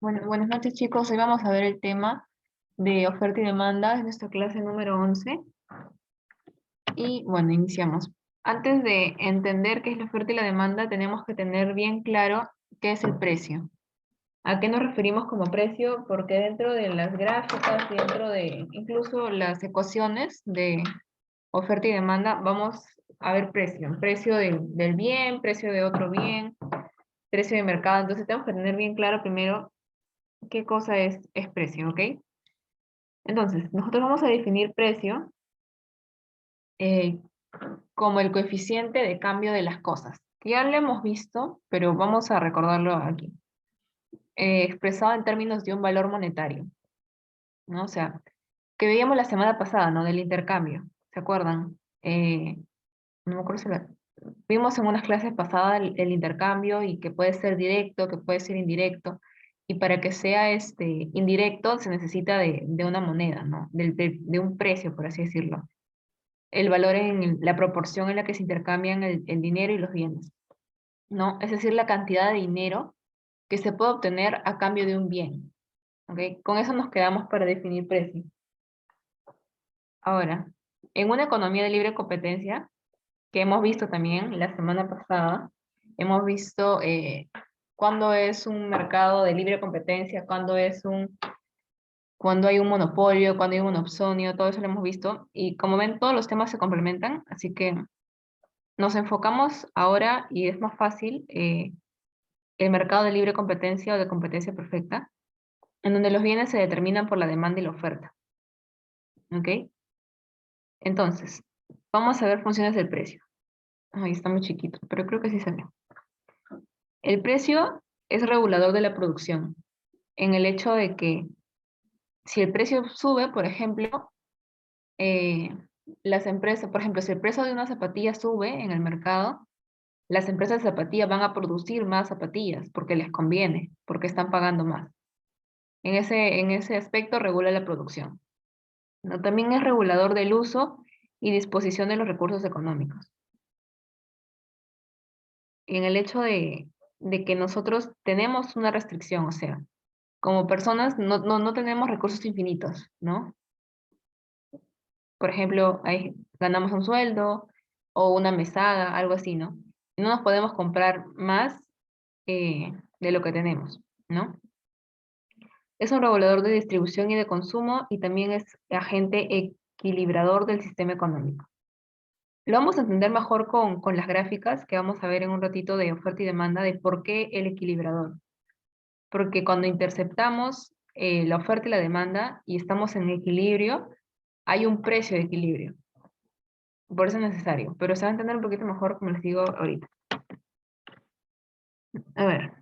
Bueno, buenas noches chicos, hoy vamos a ver el tema de oferta y demanda, es nuestra clase número 11 y bueno, iniciamos. Antes de entender qué es la oferta y la demanda, tenemos que tener bien claro qué es el precio. ¿A qué nos referimos como precio? Porque dentro de las gráficas, dentro de incluso las ecuaciones de oferta y demanda, vamos a ver precio. Precio del bien, precio de otro bien, precio de mercado. Entonces tenemos que tener bien claro primero qué cosa es precio, ¿ok? Entonces, nosotros vamos a definir precio eh, como el coeficiente de cambio de las cosas. Ya lo hemos visto, pero vamos a recordarlo aquí. Expresado en términos de un valor monetario, ¿no? O sea, que veíamos la semana pasada, ¿no? Del intercambio, ¿se acuerdan? No me acuerdo si vimos en unas clases pasadas el intercambio y que puede ser directo, que puede ser indirecto. Y para que sea indirecto se necesita de una moneda, ¿no? De un precio, por así decirlo. El valor en la proporción en la que se intercambian el dinero y los bienes, ¿no? Es decir, la cantidad de dinero que se puede obtener a cambio de un bien, ¿ok? Con eso nos quedamos para definir precio. Ahora, en una economía de libre competencia, que hemos visto también la semana pasada, hemos visto cuándo es un mercado de libre competencia, cuando hay un monopolio, cuando hay un monopsonio, todo eso lo hemos visto. Y como ven, todos los temas se complementan, así que nos enfocamos ahora y es más fácil el mercado de libre competencia o de competencia perfecta, en donde los bienes se determinan por la demanda y la oferta. ¿Ok? Entonces, vamos a ver funciones del precio. Ahí está muy chiquito, pero creo que sí se ve. El precio es regulador de la producción, en el hecho de que si el precio sube, por ejemplo, eh, las empresas, por ejemplo, si el precio de una zapatilla sube en el mercado, las empresas de zapatillas van a producir más zapatillas porque les conviene, porque están pagando más. En ese aspecto regula la producción, ¿no? También es regulador del uso y disposición de los recursos económicos. En el hecho de que nosotros tenemos una restricción, o sea, como personas no tenemos recursos infinitos, ¿no? Por ejemplo, ganamos un sueldo o una mesada, algo así, ¿no? Y no nos podemos comprar más de lo que tenemos, ¿no? Es un regulador de distribución y de consumo y también es agente equilibrador del sistema económico. Lo vamos a entender mejor con las gráficas que vamos a ver en un ratito de oferta y demanda de por qué el equilibrador. Porque cuando interceptamos la oferta y la demanda y estamos en equilibrio, hay un precio de equilibrio. Por eso es necesario, pero se va a entender un poquito mejor como les digo ahorita. A ver,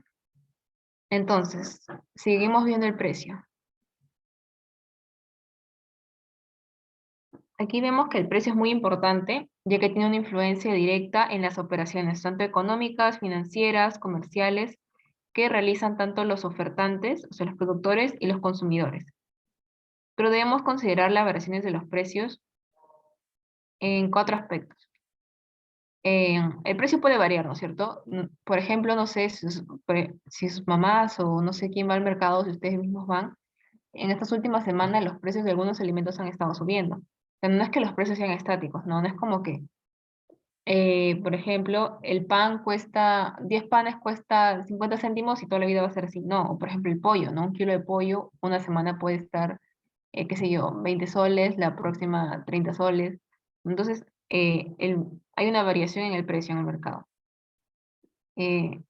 entonces, seguimos viendo el precio. Aquí vemos que el precio es muy importante, ya que tiene una influencia directa en las operaciones, tanto económicas, financieras, comerciales, que realizan tanto los ofertantes, o sea, los productores y los consumidores. Pero debemos considerar las variaciones de los precios en cuatro aspectos. El precio puede variar, ¿no es cierto? Por ejemplo, no sé si sus mamás o no sé quién va al mercado, si ustedes mismos van, en estas últimas semanas los precios de algunos alimentos han estado subiendo. O sea, no es que los precios sean estáticos, no, no es como que, por ejemplo, el pan cuesta, 10 panes cuesta 50 céntimos y toda la vida va a ser así. No, o por ejemplo el pollo, ¿no? Un kilo de pollo una semana puede estar, qué sé yo, 20 soles, la próxima 30 soles. Entonces, hay una variación en el precio en el mercado. Eh,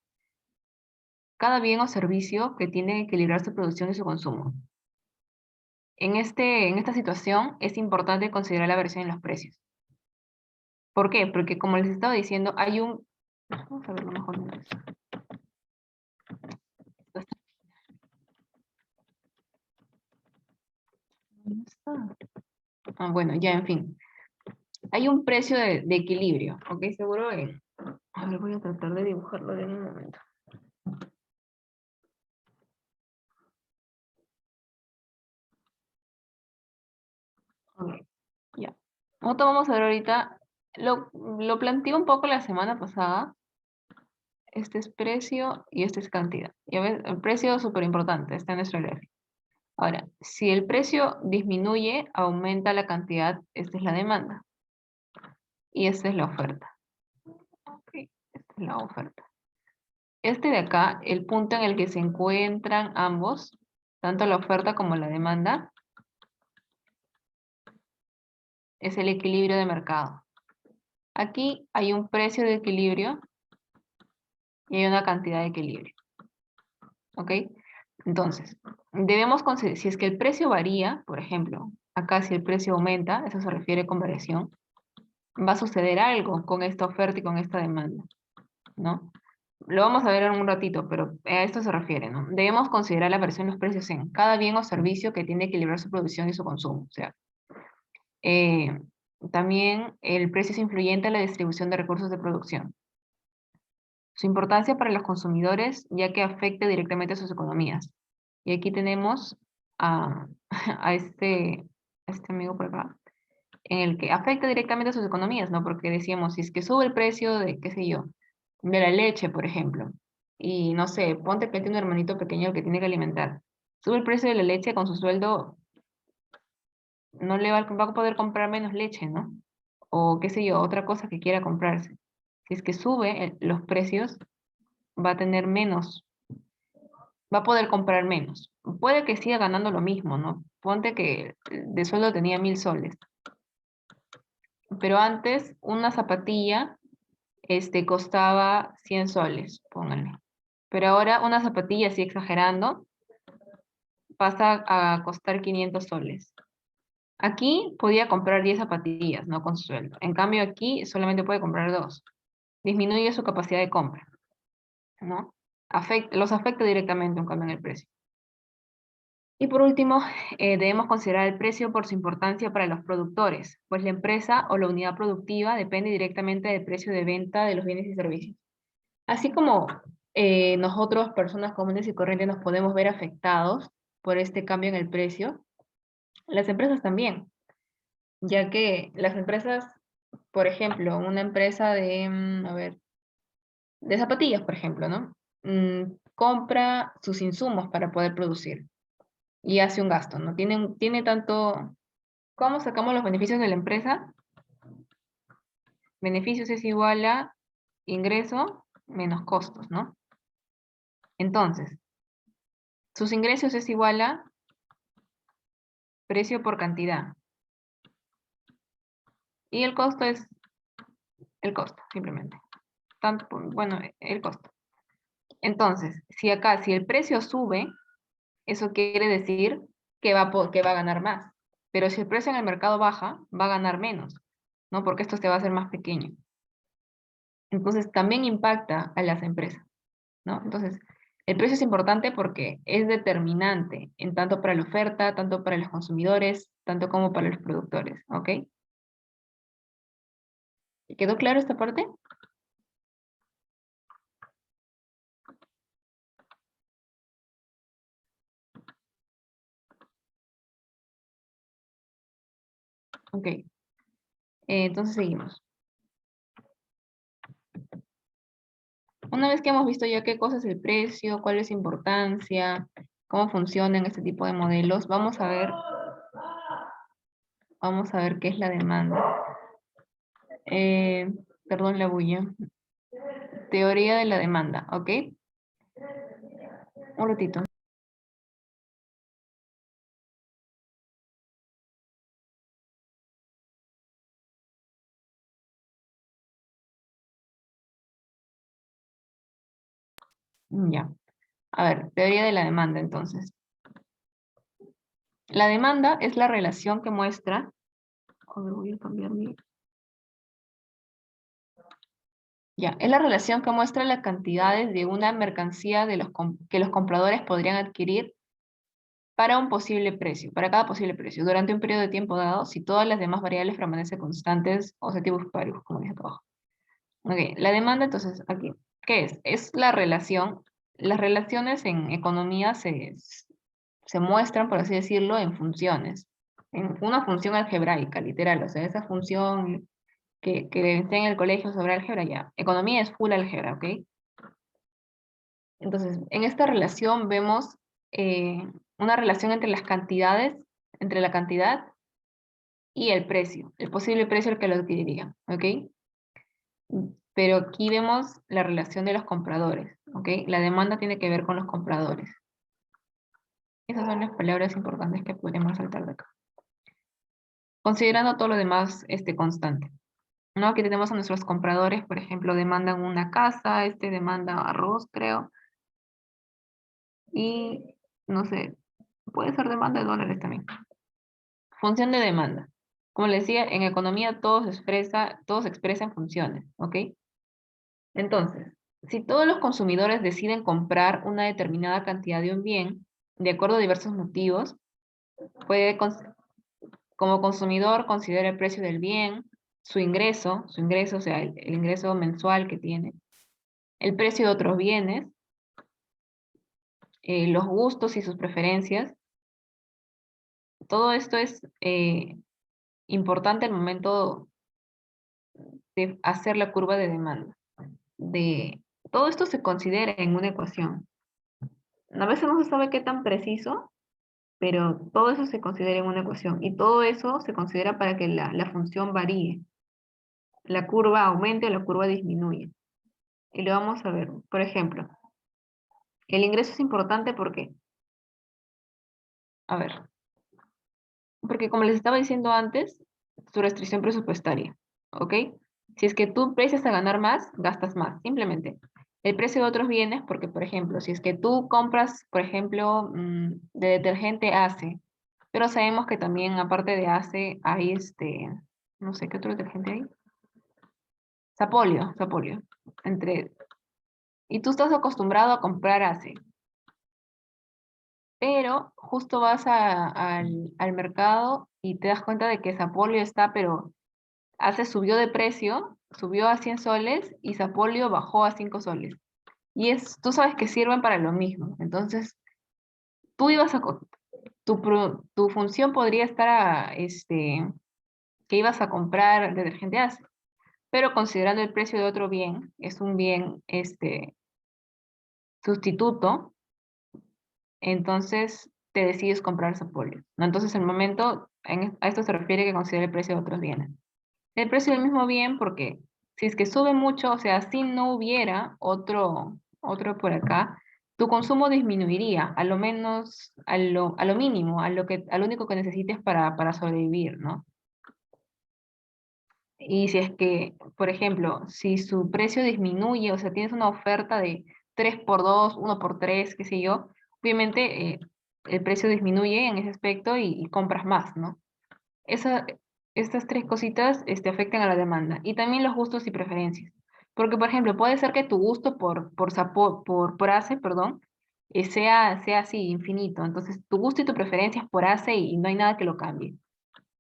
cada bien o servicio que tiene que equilibrar su producción y su consumo. En esta situación es importante considerar la variación en los precios. ¿Por qué? Porque como les estaba diciendo, hay un... Vamos a verlo mejor. ¿Dónde está? Ah, bueno, ya, en fin. Hay un precio de equilibrio, ¿ok? Seguro a ver, voy a tratar de dibujarlo en un momento. Ok, ya. Nosotros vamos a ver ahorita, lo planteé un poco la semana pasada, este es precio y este es cantidad. Y a ver, el precio es súper importante, está en nuestro gráfico. Ahora, si el precio disminuye, aumenta la cantidad, esta es la demanda. Y esta es la oferta. Ok, esta es la oferta. Este de acá, el punto en el que se encuentran ambos, tanto la oferta como la demanda, es el equilibrio de mercado. Aquí hay un precio de equilibrio y hay una cantidad de equilibrio. ¿Ok? Entonces, debemos considerar, si es que el precio varía, por ejemplo, acá si el precio aumenta, eso se refiere con variación, va a suceder algo con esta oferta y con esta demanda, ¿no? Lo vamos a ver en un ratito, pero a esto se refiere, ¿no? Debemos considerar la variación de los precios en cada bien o servicio que tiene que equilibrar su producción y su consumo. O sea, eh, también el precio es influyente en la distribución de recursos de producción. Su importancia para los consumidores, ya que afecta directamente a sus economías. Y aquí tenemos a, a este amigo por acá, en el que afecta directamente a sus economías, ¿no? Porque decíamos, si es que sube el precio de, qué sé yo, de la leche, por ejemplo, y no sé, ponte que tiene un hermanito pequeño que tiene que alimentar, sube el precio de la leche con su sueldo, no le va a poder comprar menos leche, ¿no? O qué sé yo, otra cosa que quiera comprarse. Si es que sube los precios, va a tener menos, va a poder comprar menos. Puede que siga ganando lo mismo, ¿no? Ponte que de sueldo tenía 1.000 soles, pero antes una zapatilla costaba 100 soles, pónganle. Pero ahora una zapatilla, así exagerando, pasa a costar 500 soles. Aquí podía comprar 10 zapatillas, no con su sueldo. En cambio aquí solamente puede comprar 2. Disminuye su capacidad de compra, ¿no? Los afecta directamente un cambio en el precio. Y por último, debemos considerar el precio por su importancia para los productores, pues la empresa o la unidad productiva depende directamente del precio de venta de los bienes y servicios. Así como nosotros, personas comunes y corrientes, nos podemos ver afectados por este cambio en el precio, las empresas también, ya que las empresas, por ejemplo, una empresa de, a ver, de zapatillas, por ejemplo, ¿no? Compra sus insumos para poder producir y hace un gasto, ¿no? Tiene tanto, ¿cómo sacamos los beneficios de la empresa? Beneficios es igual a ingreso menos costos, ¿no? Entonces, sus ingresos es igual a precio por cantidad. Y el costo es el costo, simplemente. Tanto, bueno, el costo. Entonces, si el precio sube, eso quiere decir que va a ganar más. Pero si el precio en el mercado baja, va a ganar menos, ¿no? Porque esto se va a hacer más pequeño. Entonces, también impacta a las empresas, ¿no? Entonces, el precio es importante porque es determinante, en tanto para la oferta, tanto para los consumidores, tanto como para los productores, ¿ok? ¿Quedó claro esta parte? Ok. Entonces seguimos. Una vez que hemos visto ya qué cosa es el precio, cuál es su importancia, cómo funcionan este tipo de modelos, vamos a ver qué es la demanda. Eh, Perdón la bulla. Teoría de la demanda, ¿ok? Un ratito. Ya. A ver, teoría de la demanda entonces. La demanda es la relación que muestra. A ver, voy a cambiar mi. Ya, es la relación que muestra las cantidades de una mercancía que los compradores podrían adquirir para un posible precio, para cada posible precio, durante un periodo de tiempo dado, si todas las demás variables permanecen constantes o objetivos parios, como dije abajo. Ok, la demanda, entonces, aquí, ¿qué es? Es la relación. Las relaciones en economía se muestran, por así decirlo, en funciones. En una función algebraica, literal, o sea, esa función que está en el colegio sobre álgebra, ya. Economía es full álgebra, ¿ok? Entonces, en esta relación vemos una relación entre las cantidades, entre la cantidad y el precio, el posible precio al que lo adquiriría, ¿ok? Pero aquí vemos la relación de los compradores, ¿ok? La demanda tiene que ver con los compradores. Esas son las palabras importantes que podemos saltar de acá. Considerando todo lo demás constante, ¿no? Aquí tenemos a nuestros compradores, por ejemplo, demandan una casa, demanda arroz, creo, y no sé, puede ser demanda de dólares también. Función de demanda. Como les decía, en economía todo se expresa en funciones, ¿ok? Entonces, si todos los consumidores deciden comprar una determinada cantidad de un bien, de acuerdo a diversos motivos, puede, como consumidor, considera el precio del bien, su ingreso, o sea, el ingreso mensual que tiene, el precio de otros bienes, los gustos y sus preferencias. Todo esto es importante al momento de hacer la curva de demanda. Todo esto se considera en una ecuación. A veces no se sabe qué tan preciso, pero todo eso se considera en una ecuación y todo eso se considera para que la función varíe, la curva aumente o la curva disminuye. Y lo vamos a ver. Por ejemplo, el ingreso es importante porque, a ver, porque como les estaba diciendo antes, su restricción presupuestaria, ¿ok? Si es que tú precias a ganar más, gastas más, simplemente. El precio de otros bienes, porque por ejemplo, si es que tú compras, por ejemplo, de detergente ACE, pero sabemos que también aparte de ACE hay no sé, ¿qué otro detergente hay? Sapolio, entre, y tú estás acostumbrado a comprar ACE, pero justo vas al mercado y te das cuenta de que Sapolio está, pero ACE subió de precio, subió a 100 soles y Sapolio bajó a 5 soles. Tú sabes que sirven para lo mismo. Entonces, tú ibas a, tu función podría estar que ibas a comprar detergente ACE, pero considerando el precio de otro bien, es un bien, sustituto, entonces te decides comprar Sapolio, ¿no? Entonces, el momento, a esto se refiere que considera el precio de otros bienes. El precio del mismo bien porque si es que sube mucho, o sea, si no hubiera otro por acá, tu consumo disminuiría, a lo menos, a lo mínimo, a lo único que necesites para sobrevivir, ¿no? Y si es que, por ejemplo, si su precio disminuye, o sea, tienes una oferta de 3 por 2 1 por 3 qué sé yo, obviamente el precio disminuye en ese aspecto y compras más, ¿no? Esa, estas tres cositas afectan a la demanda y también los gustos y preferencias. Porque, por ejemplo, puede ser que tu gusto por ACE, perdón, sea así, infinito. Entonces, tu gusto y tu preferencia es por ACE y no hay nada que lo cambie.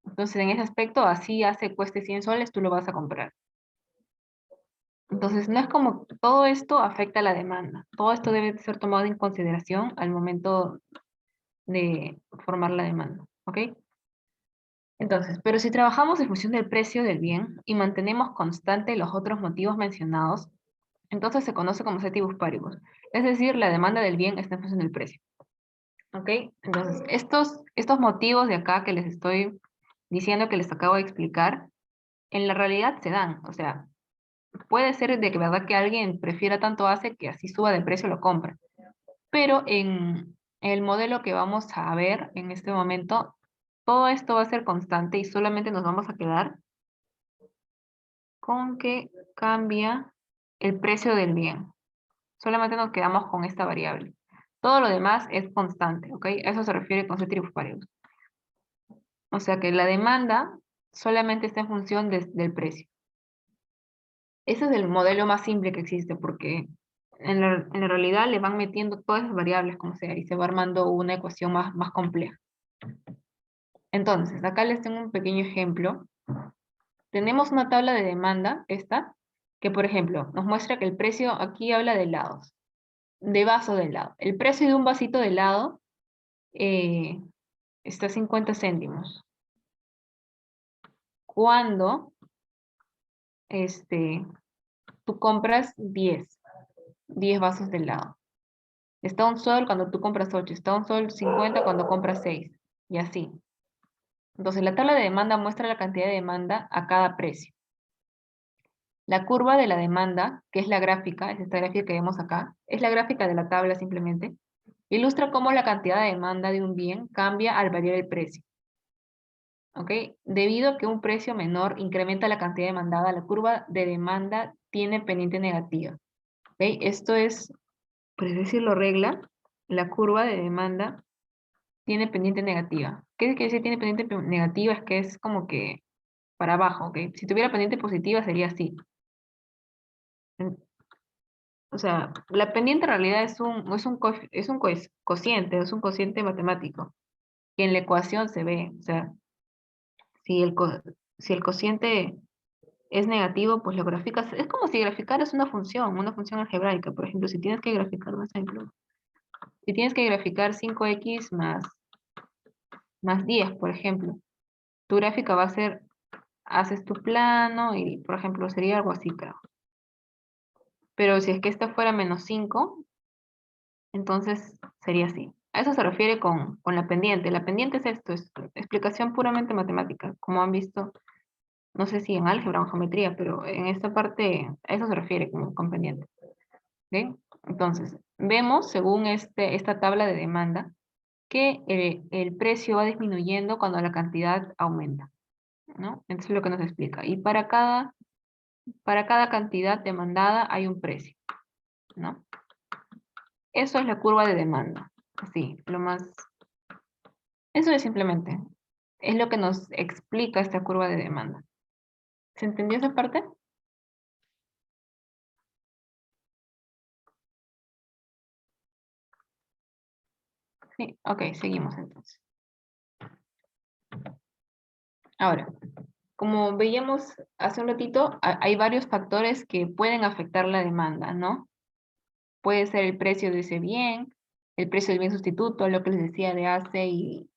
Entonces, en ese aspecto, así ACE cueste 100 soles, tú lo vas a comprar. Entonces, no es como todo esto afecta a la demanda. Todo esto debe ser tomado en consideración al momento de formar la demanda. ¿Ok? Entonces, pero si trabajamos en función del precio del bien y mantenemos constante los otros motivos mencionados, entonces se conoce como ceteris paribus, es decir, la demanda del bien está en función del precio. ¿Ok? Entonces, estos motivos de acá que les estoy diciendo, que les acabo de explicar, en la realidad se dan. O sea, puede ser de que verdad que alguien prefiera tanto ACE que así suba de precio lo compra. Pero en el modelo que vamos a ver en este momento, todo esto va a ser constante y solamente nos vamos a quedar con que cambia el precio del bien. Solamente nos quedamos con esta variable. Todo lo demás es constante, ¿ok? A eso se refiere con ceteris paribus. O sea que la demanda solamente está en función del precio. Ese es el modelo más simple que existe porque en la realidad le van metiendo todas esas variables como sea y se va armando una ecuación más compleja. Entonces, acá les tengo un pequeño ejemplo. Tenemos una tabla de demanda, que por ejemplo nos muestra que el precio, aquí habla de helados, de vaso de helado. El precio de un vasito de helado eh, está a 50 céntimos. Cuando tú compras 10 vasos de helado. Está a 1 sol cuando tú compras 8, está a 1 sol 50 cuando compras 6, y así. Entonces, la tabla de demanda muestra la cantidad de demanda a cada precio. La curva de la demanda, que es la gráfica, es esta gráfica que vemos acá, es la gráfica de la tabla simplemente, ilustra cómo la cantidad de demanda de un bien cambia al variar el precio. ¿Ok? Debido a que un precio menor incrementa la cantidad demandada, la curva de demanda tiene pendiente negativa. ¿Ok? Esto es, por así decirlo, regla. La curva de demanda tiene pendiente negativa. ¿Qué quiere decir tiene pendiente negativa? Es que es como que para abajo, ¿ok? Si tuviera pendiente positiva sería así. O sea, la pendiente en realidad es un cociente, es un cociente matemático, que en la ecuación se ve. O sea, si si el cociente es negativo, pues lo graficas. Es como si graficaras una función algebraica. Por ejemplo, si tienes que graficar un ejemplo, si tienes que graficar 5x más 10, por ejemplo, tu gráfica va a ser, haces tu plano y, por ejemplo, sería algo así, creo. Pero si es que esta fuera menos 5, entonces sería así. A eso se refiere con la pendiente. La pendiente es esto, es explicación puramente matemática, como han visto, no sé si en álgebra o en geometría, pero en esta parte a eso se refiere con pendiente. ¿Ok? Entonces, vemos según esta tabla de demanda que el precio va disminuyendo cuando la cantidad aumenta, ¿no? Entonces es lo que nos explica. Y para cada cantidad demandada hay un precio, ¿no? Eso es la curva de demanda. Así, eso es simplemente. Es lo que nos explica esta curva de demanda. ¿Se entendió esa parte? Sí, ok, seguimos entonces. Ahora, como veíamos hace un ratito, hay varios factores que pueden afectar la demanda, ¿no? Puede ser el precio de ese bien, el precio del bien sustituto, lo que les decía de ACE y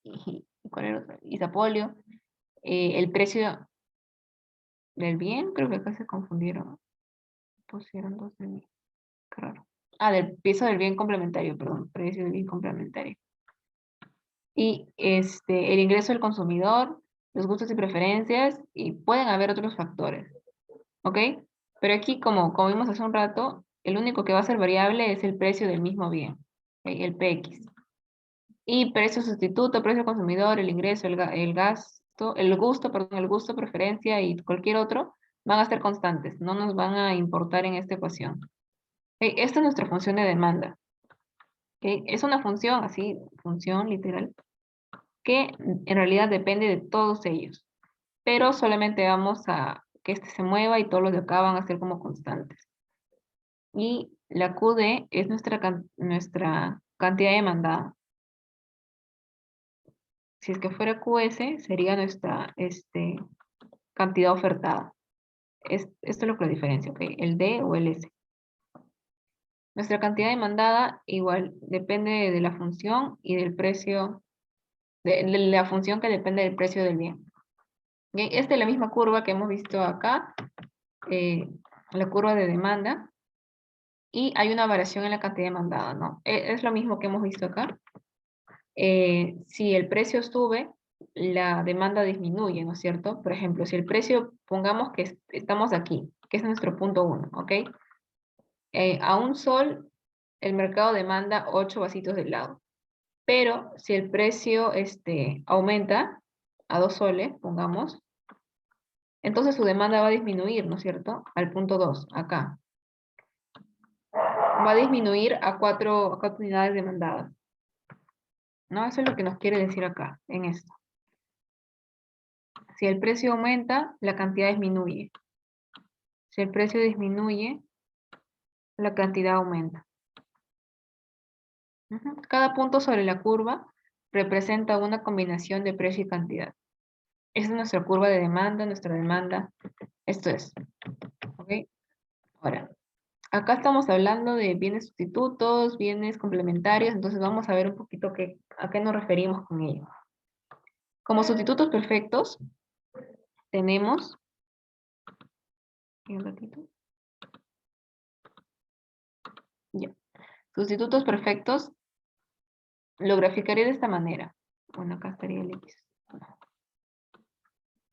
¿cuál era otro? Isapolio, el precio del bien, creo que acá se confundieron, pusieron dos de bien, qué raro. Ah, del piso del bien complementario, perdón, precio del bien complementario. Y el ingreso del consumidor, los gustos y preferencias, y pueden haber otros factores, ¿ok? Pero aquí, como vimos hace un rato, el único que va a ser variable es el precio del mismo bien, ¿ok? El PX. Y precio sustituto, precio consumidor, el ingreso, el gasto, el gusto, preferencia y cualquier otro van a ser constantes, no nos van a importar en esta ecuación. ¿Ok? Esta es nuestra función de demanda. ¿Ok? Es una función, así, función literal, que en realidad depende de todos ellos, pero solamente vamos a que este se mueva y todos los de acá van a ser como constantes. Y la QD es nuestra cantidad demandada. Si es que fuera QS, sería nuestra cantidad ofertada. Esto es lo que lo diferencia, ¿ok? El D o el S. Nuestra cantidad demandada igual depende de la función y del precio, de la función que depende del precio del bien. ¿Ok? Esta es la misma curva que hemos visto acá, eh, la curva de demanda, y hay una variación en la cantidad demandada, ¿no? Es lo mismo que hemos visto acá. Si el precio sube, la demanda disminuye, ¿no es cierto? Por ejemplo, si el precio, pongamos que estamos aquí, que es nuestro punto 1, ¿ok? A 1 sol, el mercado demanda 8 vasitos de helado. Pero si el precio aumenta a 2 soles, pongamos, entonces su demanda va a disminuir, ¿no es cierto? Al punto 2, acá. Va a disminuir a 4 unidades demandadas. ¿No? Eso es lo que nos quiere decir acá, en esto. Si el precio aumenta, la cantidad disminuye. Si el precio disminuye, la cantidad aumenta. Cada punto sobre la curva representa una combinación de precio y cantidad. Esa es nuestra curva de demanda, nuestra demanda. Esto es. ¿Ok? Ahora, acá estamos hablando de bienes sustitutos, bienes complementarios, entonces vamos a ver un poquito a qué nos referimos con ello. Como sustitutos perfectos, tenemos... Un ratito. Ya. Sustitutos perfectos lo graficaré de esta manera. Bueno, acá estaría el X.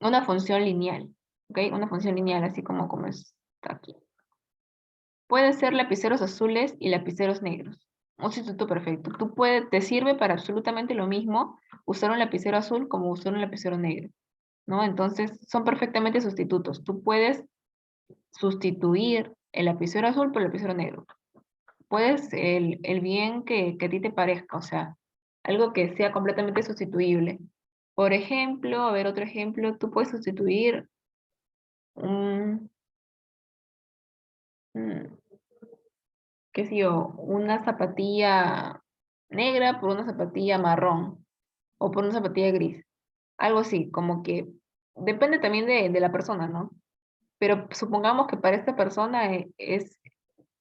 Una función lineal, ¿ok? Una función lineal, así como está aquí. Puede ser lapiceros azules y lapiceros negros. Un sustituto perfecto. Te sirve para absolutamente lo mismo usar un lapicero azul como usar un lapicero negro, ¿no? Entonces, son perfectamente sustitutos. Tú puedes sustituir el lapicero azul por el lapicero negro. Puedes el bien que a ti te parezca, o sea, algo que sea completamente sustituible. Por ejemplo, a ver otro ejemplo, tú puedes sustituir un, mm, qué sé yo, una zapatilla negra por una zapatilla marrón o por una zapatilla gris. Algo así, como que depende también de la persona, ¿no? Pero supongamos que para esta persona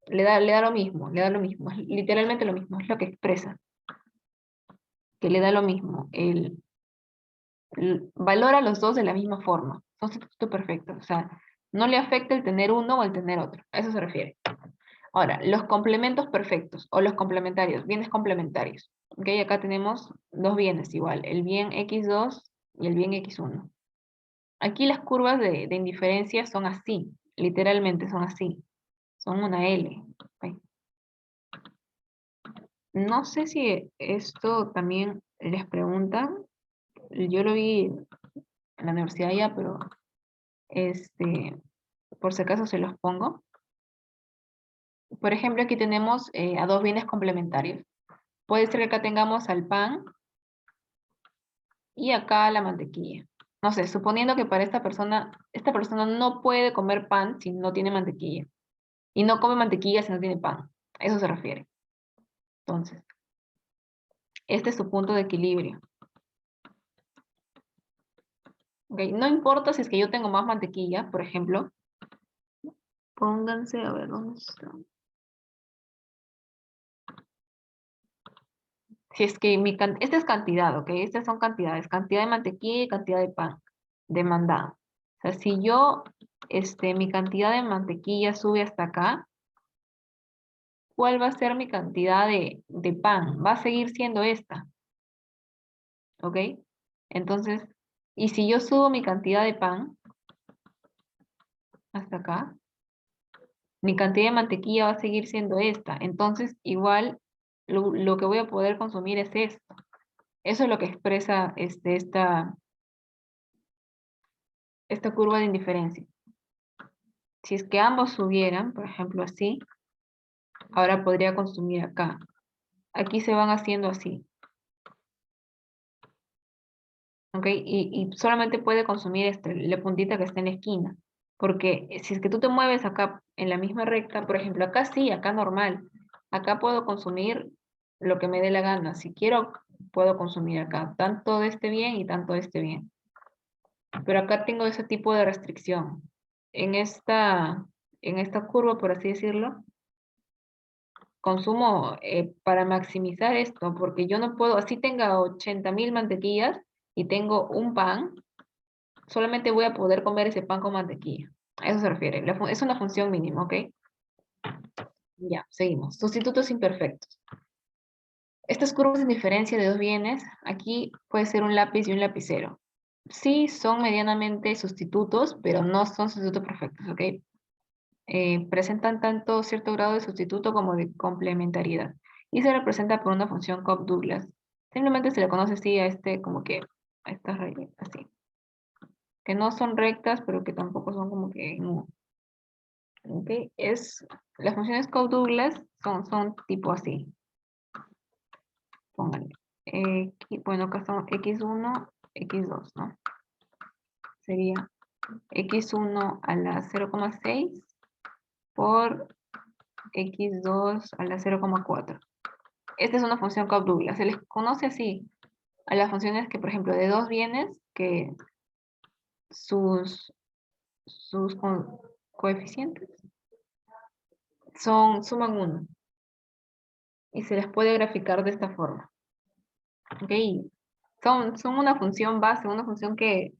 le da lo mismo, le da lo mismo, es literalmente lo mismo, es lo que expresa, que le da lo mismo. Valora a los dos de la misma forma, son sustitutos perfectos, o sea, no le afecta el tener uno o el tener otro, a eso se refiere. Ahora, los complementos perfectos o los complementarios, bienes complementarios. ¿Ok? Acá tenemos dos bienes igual, el bien x2 y el bien x1. Aquí las curvas de indiferencia son así, literalmente son así, son una L. ¿Ok? No sé si esto también les preguntan, yo lo vi en la universidad ya, pero este, por si acaso se los pongo. Por ejemplo, aquí tenemos a dos bienes complementarios. Puede ser que acá tengamos al pan y acá la mantequilla. No sé, suponiendo que para esta persona no puede comer pan si no tiene mantequilla. Y no come mantequilla si no tiene pan. A eso se refiere. Entonces, este es su punto de equilibrio. ¿Ok? No importa si es que yo tengo más mantequilla, por ejemplo. Pónganse, a ver, ¿dónde está? Si es que esta es cantidad, ¿ok? Estas son cantidades. Cantidad de mantequilla y cantidad de pan demandada. O sea, si mi cantidad de mantequilla sube hasta acá, ¿cuál va a ser mi cantidad de pan? Va a seguir siendo esta, ¿ok? Entonces, y si yo subo mi cantidad de pan hasta acá, mi cantidad de mantequilla va a seguir siendo esta. Entonces, igual, lo que voy a poder consumir es esto. Eso es lo que expresa esta curva de indiferencia. Si es que ambos subieran, por ejemplo así, ahora podría consumir acá. Aquí se van haciendo así. ¿Ok? Y solamente puede consumir la puntita que está en la esquina. Porque si es que tú te mueves acá en la misma recta, por ejemplo, acá sí, acá normal. Acá puedo consumir lo que me dé la gana. Si quiero, puedo consumir acá tanto de este bien y tanto de este bien. Pero acá tengo ese tipo de restricción. En esta curva, por así decirlo, consumo para maximizar esto, porque yo no puedo, así tenga 80.000 mantequillas y tengo un pan, solamente voy a poder comer ese pan con mantequilla. A eso se refiere. Es una función mínima, ¿ok? Ya, seguimos. Sustitutos imperfectos. Estas curvas de diferencia de dos bienes, aquí puede ser un lápiz y un lapicero. Sí, son medianamente sustitutos, pero no son sustitutos perfectos, ¿ok? Presentan tanto cierto grado de sustituto como de complementariedad. Y se representa por una función Cobb-Douglas. Simplemente se le conoce así como que a estas rayas, así. Que no son rectas, pero que tampoco son como que no. ¿Ok? Las funciones Cobb-Douglas son tipo así. Pónganle. Bueno, acá son x1, x2, ¿no? Sería x1 a la 0,6 por x2 a la 0,4. Esta es una función Cobb-Douglas. Se les conoce así a las funciones que, por ejemplo, de dos bienes que sus coeficientes suman 1 y se les puede graficar de esta forma. ¿Ok? Son una función base, una función que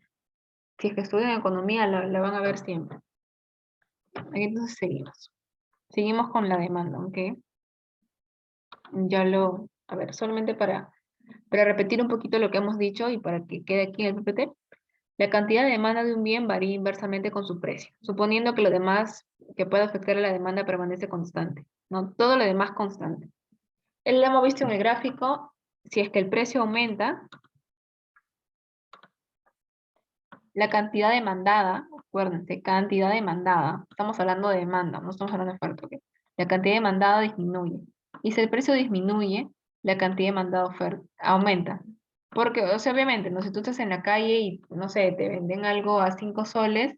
si es que estudian economía la van a ver siempre. Entonces seguimos. Seguimos con la demanda, ¿ok? A ver, solamente para repetir un poquito lo que hemos dicho y para que quede aquí en el PPT. La cantidad de demanda de un bien varía inversamente con su precio, suponiendo que lo demás que pueda afectar a la demanda permanece constante, ¿no? Todo lo demás constante. Lo hemos visto en el gráfico, si es que el precio aumenta, la cantidad demandada, acuérdense, cantidad demandada, estamos hablando de demanda, no estamos hablando de oferta, ¿ok? La cantidad demandada disminuye. Y si el precio disminuye, la cantidad demandada aumenta. Porque, o sea, obviamente, ¿no? Si tú estás en la calle y, no sé, te venden algo a 5 soles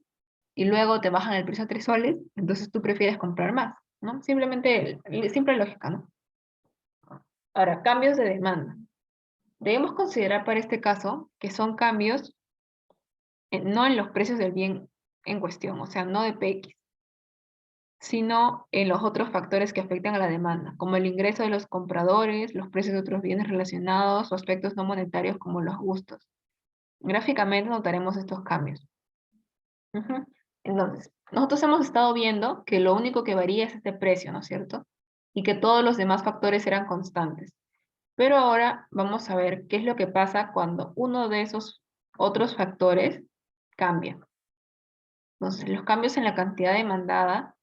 y luego te bajan el precio a 3 soles, entonces tú prefieres comprar más, ¿no? Simplemente, simple lógica, ¿no? Ahora, cambios de demanda. Debemos considerar para este caso que son cambios no en los precios del bien en cuestión, o sea, no de PX, sino en los otros factores que afectan a la demanda, como el ingreso de los compradores, los precios de otros bienes relacionados o aspectos no monetarios como los gustos. Gráficamente notaremos estos cambios. Ujú. Entonces, nosotros hemos estado viendo que lo único que varía es este precio, ¿no es cierto? Y que todos los demás factores eran constantes. Pero ahora vamos a ver qué es lo que pasa cuando uno de esos otros factores cambia. Entonces, los cambios en la cantidad demandada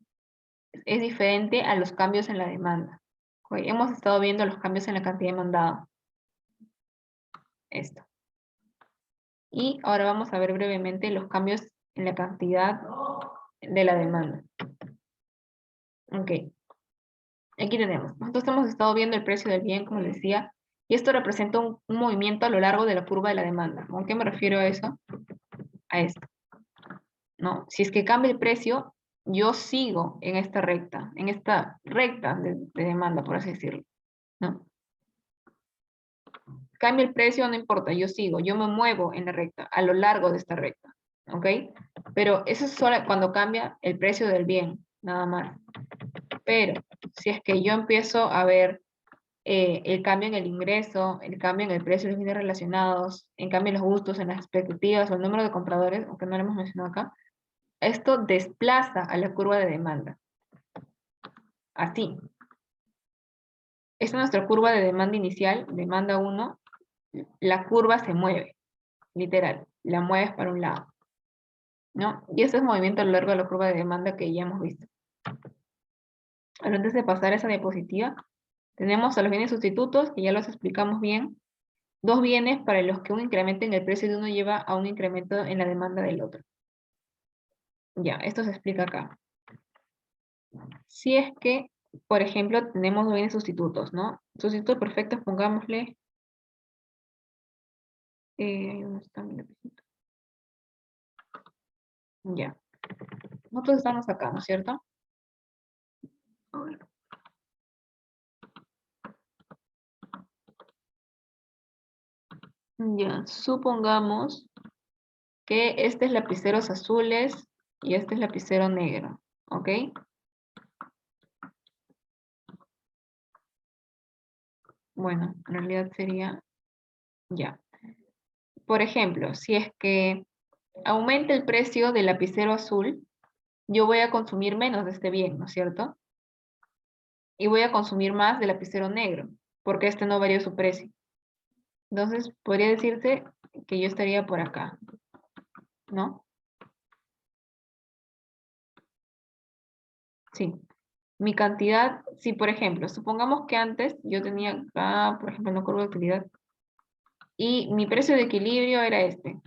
es diferente a los cambios en la demanda. Hoy hemos estado viendo los cambios en la cantidad demandada. Esto. Y ahora vamos a ver brevemente los cambios en la cantidad de la demanda. Ok. Aquí tenemos. Nosotros hemos estado viendo el precio del bien, como les decía, y esto representa un movimiento a lo largo de la curva de la demanda. ¿Con qué me refiero a eso? A esto. ¿No? Si es que cambia el precio, yo sigo en esta recta de demanda, por así decirlo, ¿no? Cambia el precio, no importa, yo sigo, yo me muevo en la recta, a lo largo de esta recta, ¿ok? Pero eso es solo cuando cambia el precio del bien, nada más. Pero si es que yo empiezo a ver el cambio en el ingreso, el cambio en el precio de los bienes relacionados, en cambio en los gustos, en las expectativas o el número de compradores, aunque no lo hemos mencionado acá, esto desplaza a la curva de demanda. Así. Esta es nuestra curva de demanda inicial, demanda 1. La curva se mueve, literal, la mueves para un lado, ¿no? Y ese es movimiento a lo largo de la curva de demanda que ya hemos visto. Ahora, antes de pasar a esa diapositiva, tenemos a los bienes sustitutos, que ya los explicamos bien. Dos bienes para los que un incremento en el precio de uno lleva a un incremento en la demanda del otro. Ya, esto se explica acá. Si es que, por ejemplo, tenemos dos bienes sustitutos, ¿no? Sustitutos perfectos, pongámosle... ¿dónde está mi lapicito? Ya. Nosotros estamos acá, ¿no es cierto? A ver. Ya, supongamos que este es lapiceros azules y este es lapicero negro, ¿ok? Bueno, en realidad sería ya. Por ejemplo, si es que aumenta el precio del lapicero azul, yo voy a consumir menos de este bien, ¿no es cierto? Y voy a consumir más del lapicero negro, porque este no varió su precio. Entonces, podría decirse que yo estaría por acá, ¿no? Sí. Mi cantidad, si por ejemplo, supongamos que antes yo tenía acá, por ejemplo, una curva de utilidad, y mi precio de equilibrio era este.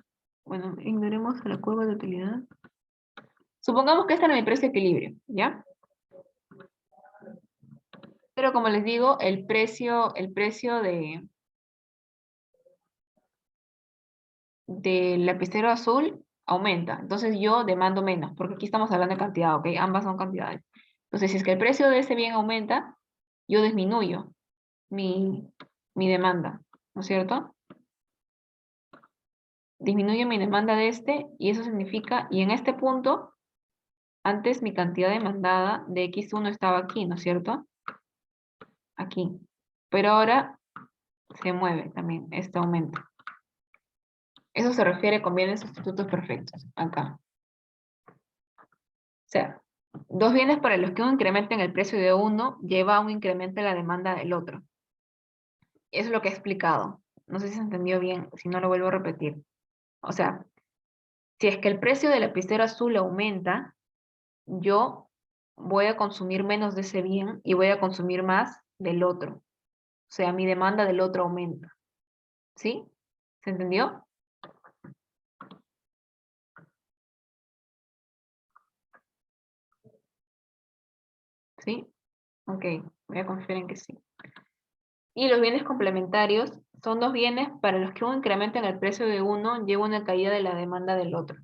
Bueno, ignoremos la curva de utilidad. Supongamos que este era mi precio de equilibrio, ¿ya? Pero como les digo, el precio del lapicero azul aumenta. Entonces yo demando menos, porque aquí estamos hablando de cantidad, ¿ok? Ambas son cantidades. Entonces, si es que el precio de ese bien aumenta, yo disminuyo mi, mi demanda, ¿no es cierto? Disminuyo mi demanda de este, y eso significa, y en este punto, antes mi cantidad demandada de X1 estaba aquí, ¿no es cierto? Aquí. Pero ahora se mueve también, este aumenta. Eso se refiere con bienes sustitutos perfectos, acá. O sea, Dos bienes para los que un incremento en el precio de uno lleva a un incremento en la demanda del otro. Eso es lo que he explicado. No sé si se entendió bien, si no lo vuelvo a repetir. O sea, si es que el precio del lapicero azul aumenta, yo voy a consumir menos de ese bien y voy a consumir más del otro. O sea, mi demanda del otro aumenta. ¿Sí? ¿Se entendió? ¿Sí? Ok, voy a confiar en que sí. Y los bienes complementarios son dos bienes para los que un incremento en el precio de uno lleva a una caída de la demanda del otro.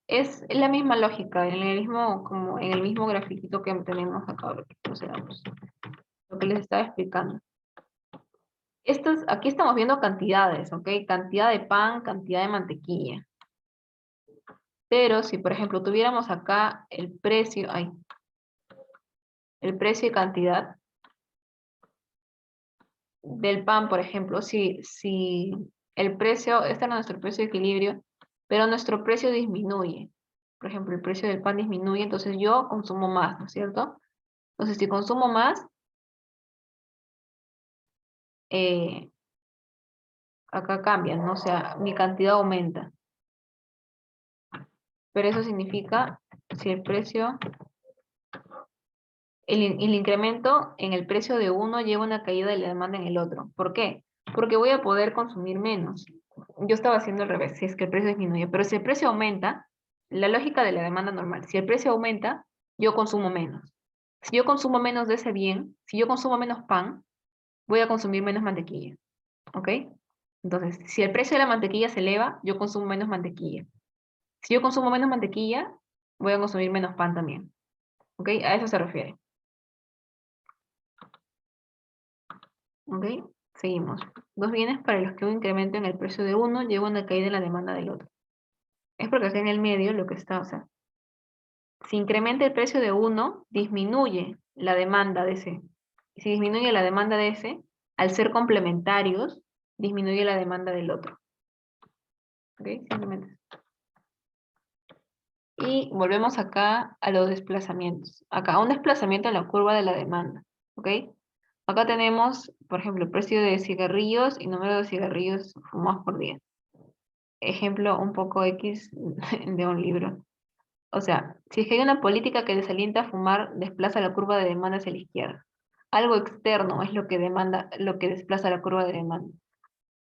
Es la misma lógica, en el mismo, como en el mismo grafiquito que tenemos acá, lo que les estaba explicando. Aquí estamos viendo cantidades, ¿ok? Cantidad de pan, cantidad de mantequilla. Pero si, por ejemplo, tuviéramos acá el precio y cantidad del pan, por ejemplo, si el precio, este era nuestro precio de equilibrio, pero nuestro precio disminuye. Por ejemplo, el precio del pan disminuye, entonces yo consumo más, ¿no es cierto? Entonces, si consumo más, eh, acá cambian, ¿no? O sea, mi cantidad aumenta. Pero eso significa, si el incremento en el precio de uno lleva una caída de la demanda en el otro. ¿Por qué? Porque voy a poder consumir menos. Yo estaba haciendo al revés, si es que el precio disminuye. Pero si el precio aumenta, la lógica de la demanda normal, si el precio aumenta, yo consumo menos. Si yo consumo menos de ese bien, si yo consumo menos pan, voy a consumir menos mantequilla. ¿Ok? Entonces, si el precio de la mantequilla se eleva, yo consumo menos mantequilla. Si yo consumo menos mantequilla, voy a consumir menos pan también. ¿Ok? A eso se refiere. ¿Ok? Seguimos. Dos bienes para los que un incremento en el precio de uno lleva a una caída en la demanda del otro. Es porque acá en el medio lo que está, o sea, si incrementa el precio de uno, disminuye la demanda de ese. Y si disminuye la demanda de ese, al ser complementarios, disminuye la demanda del otro. ¿Ok? Simplemente. Y volvemos acá a los desplazamientos. Acá, un desplazamiento en la curva de la demanda. ¿Ok? Acá tenemos, por ejemplo, el precio de cigarrillos y número de cigarrillos fumados por día. Ejemplo un poco X de un libro. O sea, si es que hay una política que desalienta a fumar, desplaza la curva de demanda hacia la izquierda. Algo externo es lo que demanda, lo que desplaza la curva de demanda.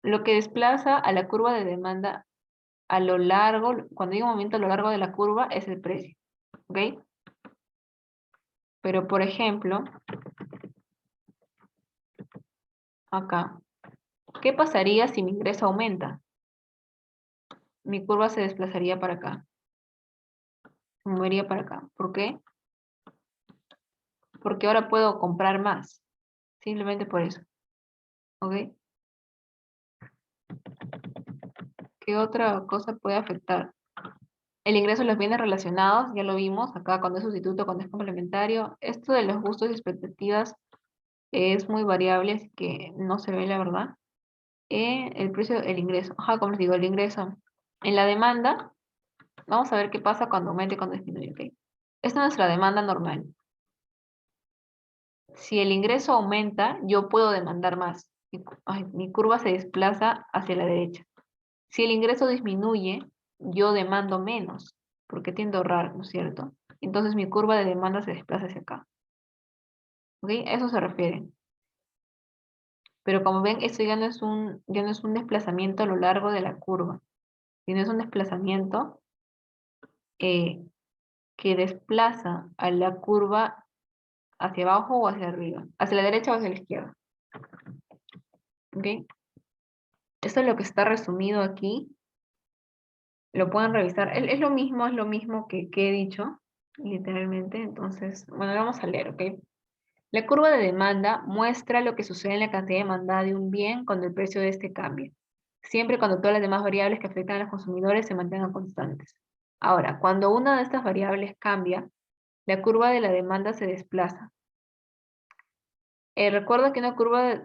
Lo que desplaza a la curva de demanda a lo largo, cuando hay un movimiento a lo largo de la curva, es el precio. ¿Ok? Pero, por ejemplo, acá, ¿qué pasaría si mi ingreso aumenta? Mi curva se desplazaría para acá, se movería para acá. ¿Por qué? Porque ahora puedo comprar más. Simplemente por eso. ¿Ok? ¿Qué otra cosa puede afectar? El ingreso de los bienes relacionados, ya lo vimos acá cuando es sustituto, cuando es complementario. Esto de los gustos y expectativas es muy variable, así que no se ve la verdad. El precio, el ingreso. Ajá, como les digo, el ingreso. En la demanda, vamos a ver qué pasa cuando aumenta y cuando disminuye, ¿ok? Esta es nuestra demanda normal. Si el ingreso aumenta, yo puedo demandar más. Mi curva se desplaza hacia la derecha. Si el ingreso disminuye, yo demando menos, porque tiendo a ahorrar, ¿no es cierto? Entonces mi curva de demanda se desplaza hacia acá. ¿Ok? A eso se refiere. Pero como ven, esto ya no es un desplazamiento a lo largo de la curva, sino es un desplazamiento eh, que desplaza a la curva hacia abajo o hacia arriba, hacia la derecha o hacia la izquierda. ¿Ok? Esto es lo que está resumido aquí. Lo pueden revisar. Es lo mismo que he dicho, literalmente. Entonces, bueno, vamos a leer, ¿ok? La curva de demanda muestra lo que sucede en la cantidad demandada de un bien cuando el precio de este cambia, siempre cuando todas las demás variables que afectan a los consumidores se mantengan constantes. Ahora, cuando una de estas variables cambia, la curva de la demanda se desplaza. Recuerda que una curva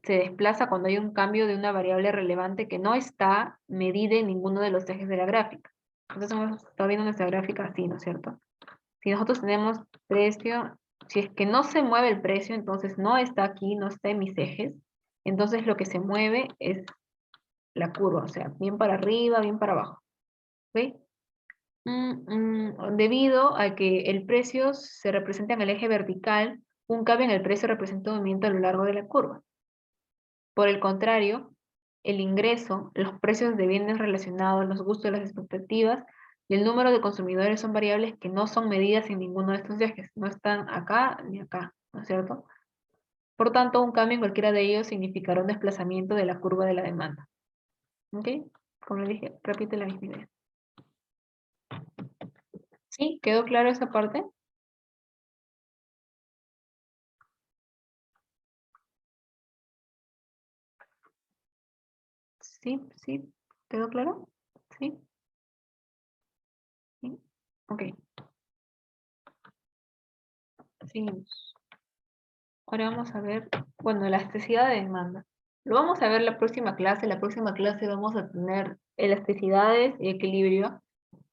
se desplaza cuando hay un cambio de una variable relevante que no está medida en ninguno de los ejes de la gráfica. Entonces hemos estado viendo nuestra gráfica así, ¿no es cierto? Si nosotros tenemos precio, si es que no se mueve el precio, entonces no está aquí, no está en mis ejes, entonces lo que se mueve es la curva, o sea, bien para arriba, bien para abajo. ¿Ok? Debido a que el precio se representa en el eje vertical, un cambio en el precio representa un movimiento a lo largo de la curva. Por el contrario, el ingreso, los precios de bienes relacionados, los gustos, las expectativas y el número de consumidores son variables que no son medidas en ninguno de estos ejes, no están acá ni acá, ¿no es cierto? Por tanto, un cambio en cualquiera de ellos significará un desplazamiento de la curva de la demanda. ¿Ok? Como le dije, repite la misma idea. ¿Sí? ¿Quedó claro esa parte? Sí, sí. ¿Quedó claro? Sí, sí. Ok, seguimos. Ahora vamos a ver, bueno, elasticidad de demanda. Lo vamos a ver la próxima clase. La próxima clase vamos a tener elasticidades y equilibrio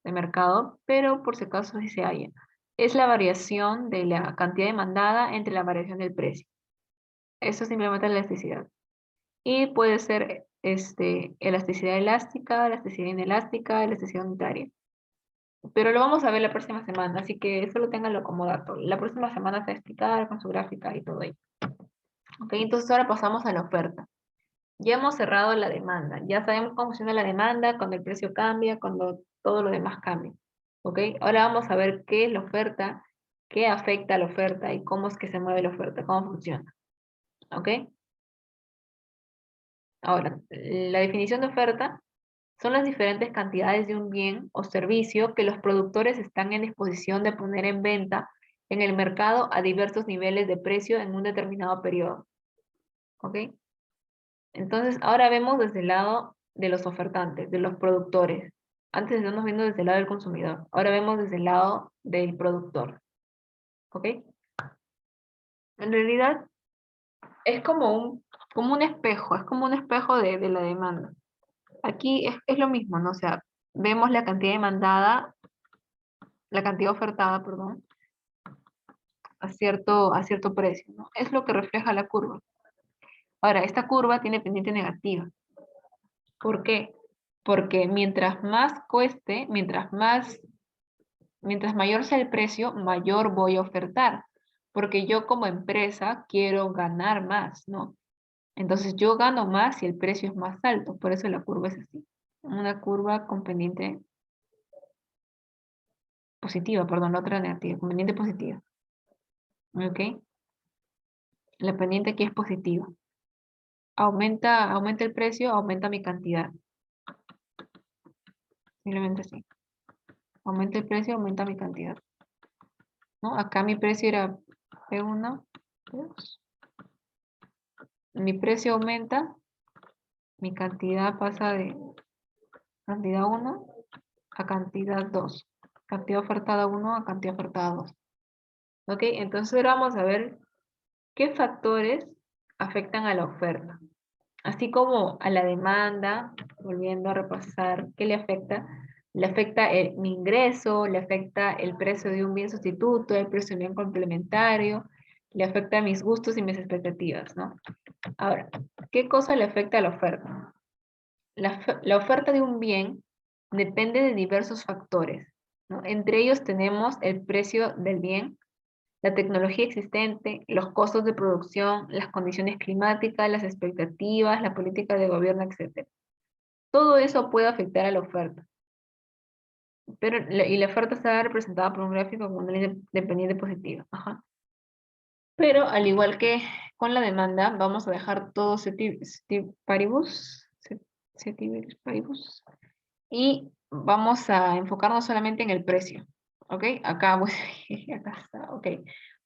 de mercado, pero por si acaso si se halla. Es la variación de la cantidad demandada entre la variación del precio. Eso es simplemente la elasticidad. Y puede ser elasticidad elástica, elasticidad inelástica, elasticidad unitaria. Pero lo vamos a ver la próxima semana, así que solo ténganlo como dato. La próxima semana se va a explicar con su gráfica y todo ello. Ok, entonces ahora pasamos a la oferta. Ya hemos cerrado la demanda, ya sabemos cómo funciona la demanda, cuando el precio cambia, cuando todo lo demás cambia. Ok, ahora vamos a ver qué es la oferta, qué afecta a la oferta y cómo es que se mueve la oferta, cómo funciona. Ok, ahora, la definición de oferta son las diferentes cantidades de un bien o servicio que los productores están en disposición de poner en venta en el mercado a diversos niveles de precio en un determinado periodo. ¿Ok? Entonces, ahora vemos desde el lado de los ofertantes, de los productores. Antes estamos viendo desde el lado del consumidor. Ahora vemos desde el lado del productor. ¿Ok? En realidad es como un espejo, es como un espejo de la demanda. Aquí es lo mismo, ¿no? O sea, vemos la cantidad demandada, la cantidad ofertada, perdón, a cierto precio, ¿no? Es lo que refleja la curva. Ahora, esta curva tiene pendiente negativa. ¿Por qué? Porque mientras más cueste, mientras mayor sea el precio, mayor voy a ofertar. Porque yo como empresa quiero ganar más, ¿no? Entonces yo gano más si el precio es más alto. Por eso la curva es así. Una curva con pendiente positiva, perdón, la otra negativa, con pendiente positiva. ¿Ok? La pendiente aquí es positiva. Aumenta el precio, aumenta mi cantidad. Simplemente así. Aumenta el precio, aumenta mi cantidad. ¿No? Acá mi precio era P1, P2. Mi precio aumenta, mi cantidad pasa de cantidad 1 a cantidad 2. Cantidad ofertada 1 a cantidad ofertada 2. ¿Ok? Entonces ahora vamos a ver qué factores afectan a la oferta. Así como a la demanda, volviendo a repasar, ¿qué le afecta? Le afecta mi ingreso, le afecta el precio de un bien sustituto, el precio de un bien complementario, le afecta mis gustos y mis expectativas, ¿no? Ahora, ¿qué cosa le afecta a la oferta? La oferta de un bien depende de diversos factores, ¿no? Entre ellos tenemos el precio del bien, la tecnología existente, los costos de producción, las condiciones climáticas, las expectativas, la política de gobierno, etc. Todo eso puede afectar a la oferta. Y la oferta está representada por un gráfico con una línea dependiente positiva. Ajá. Pero al igual que con la demanda, vamos a dejar todo paribus, paribus, y vamos a enfocarnos solamente en el precio. ¿Ok? Acá, acá está, ok.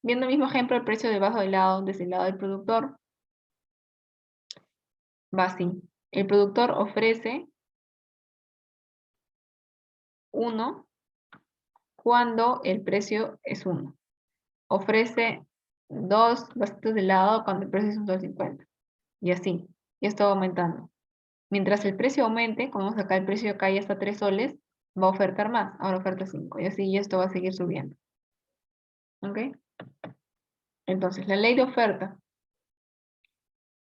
Viendo el mismo ejemplo, el precio debajo del lado, desde el lado del productor, va así. El productor ofrece 1 cuando el precio es 1. Ofrece 2 vasitos de helado cuando el precio es un $1.50. Y así, y esto va aumentando. Mientras el precio aumente, como vemos acá, el precio acá ya está 3 soles, va a ofertar más, ahora oferta 5, y así esto va a seguir subiendo. ¿Ok? Entonces, la ley de oferta.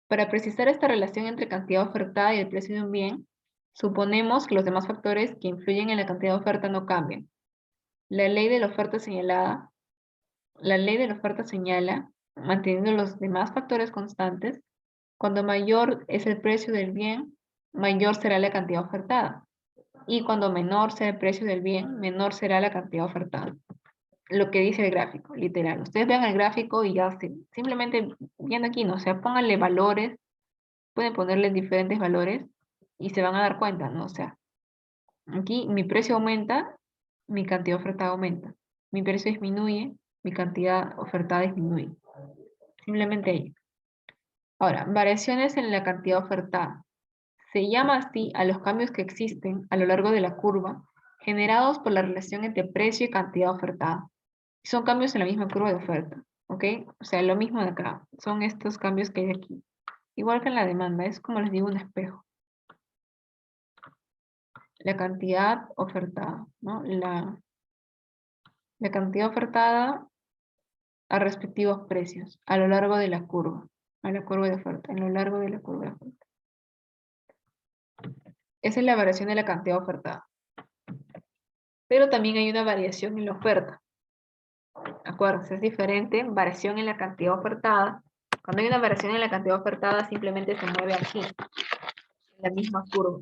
Para precisar esta relación entre cantidad ofertada y el precio de un bien, suponemos que los demás factores que influyen en la cantidad de oferta no cambian. La ley de la oferta señalada, la ley de la oferta señala, manteniendo los demás factores constantes, cuando mayor es el precio del bien, mayor será la cantidad ofertada. Y cuando menor sea el precio del bien, menor será la cantidad ofertada. Lo que dice el gráfico, literal. Ustedes vean el gráfico y ya simplemente viendo aquí, ¿no? O sea, pónganle valores, pueden ponerle diferentes valores y se van a dar cuenta, ¿no? O sea, aquí mi precio aumenta, mi cantidad ofertada aumenta. Mi precio disminuye, mi cantidad ofertada disminuye. Simplemente ahí. Ahora, variaciones en la cantidad ofertada. Se llama así a los cambios que existen a lo largo de la curva generados por la relación entre precio y cantidad ofertada. Son cambios en la misma curva de oferta, ¿ok? O sea, lo mismo de acá. Son estos cambios que hay aquí. Igual que en la demanda, es como les digo, un espejo. La cantidad ofertada, ¿no? La cantidad ofertada a respectivos precios a lo largo de la curva, a la curva de oferta, a lo largo de la curva de oferta. Esa es la variación de la cantidad ofertada. Pero también hay una variación en la oferta. Acuérdense, es diferente, variación en la cantidad ofertada. Cuando hay una variación en la cantidad ofertada, simplemente se mueve aquí, en la misma curva.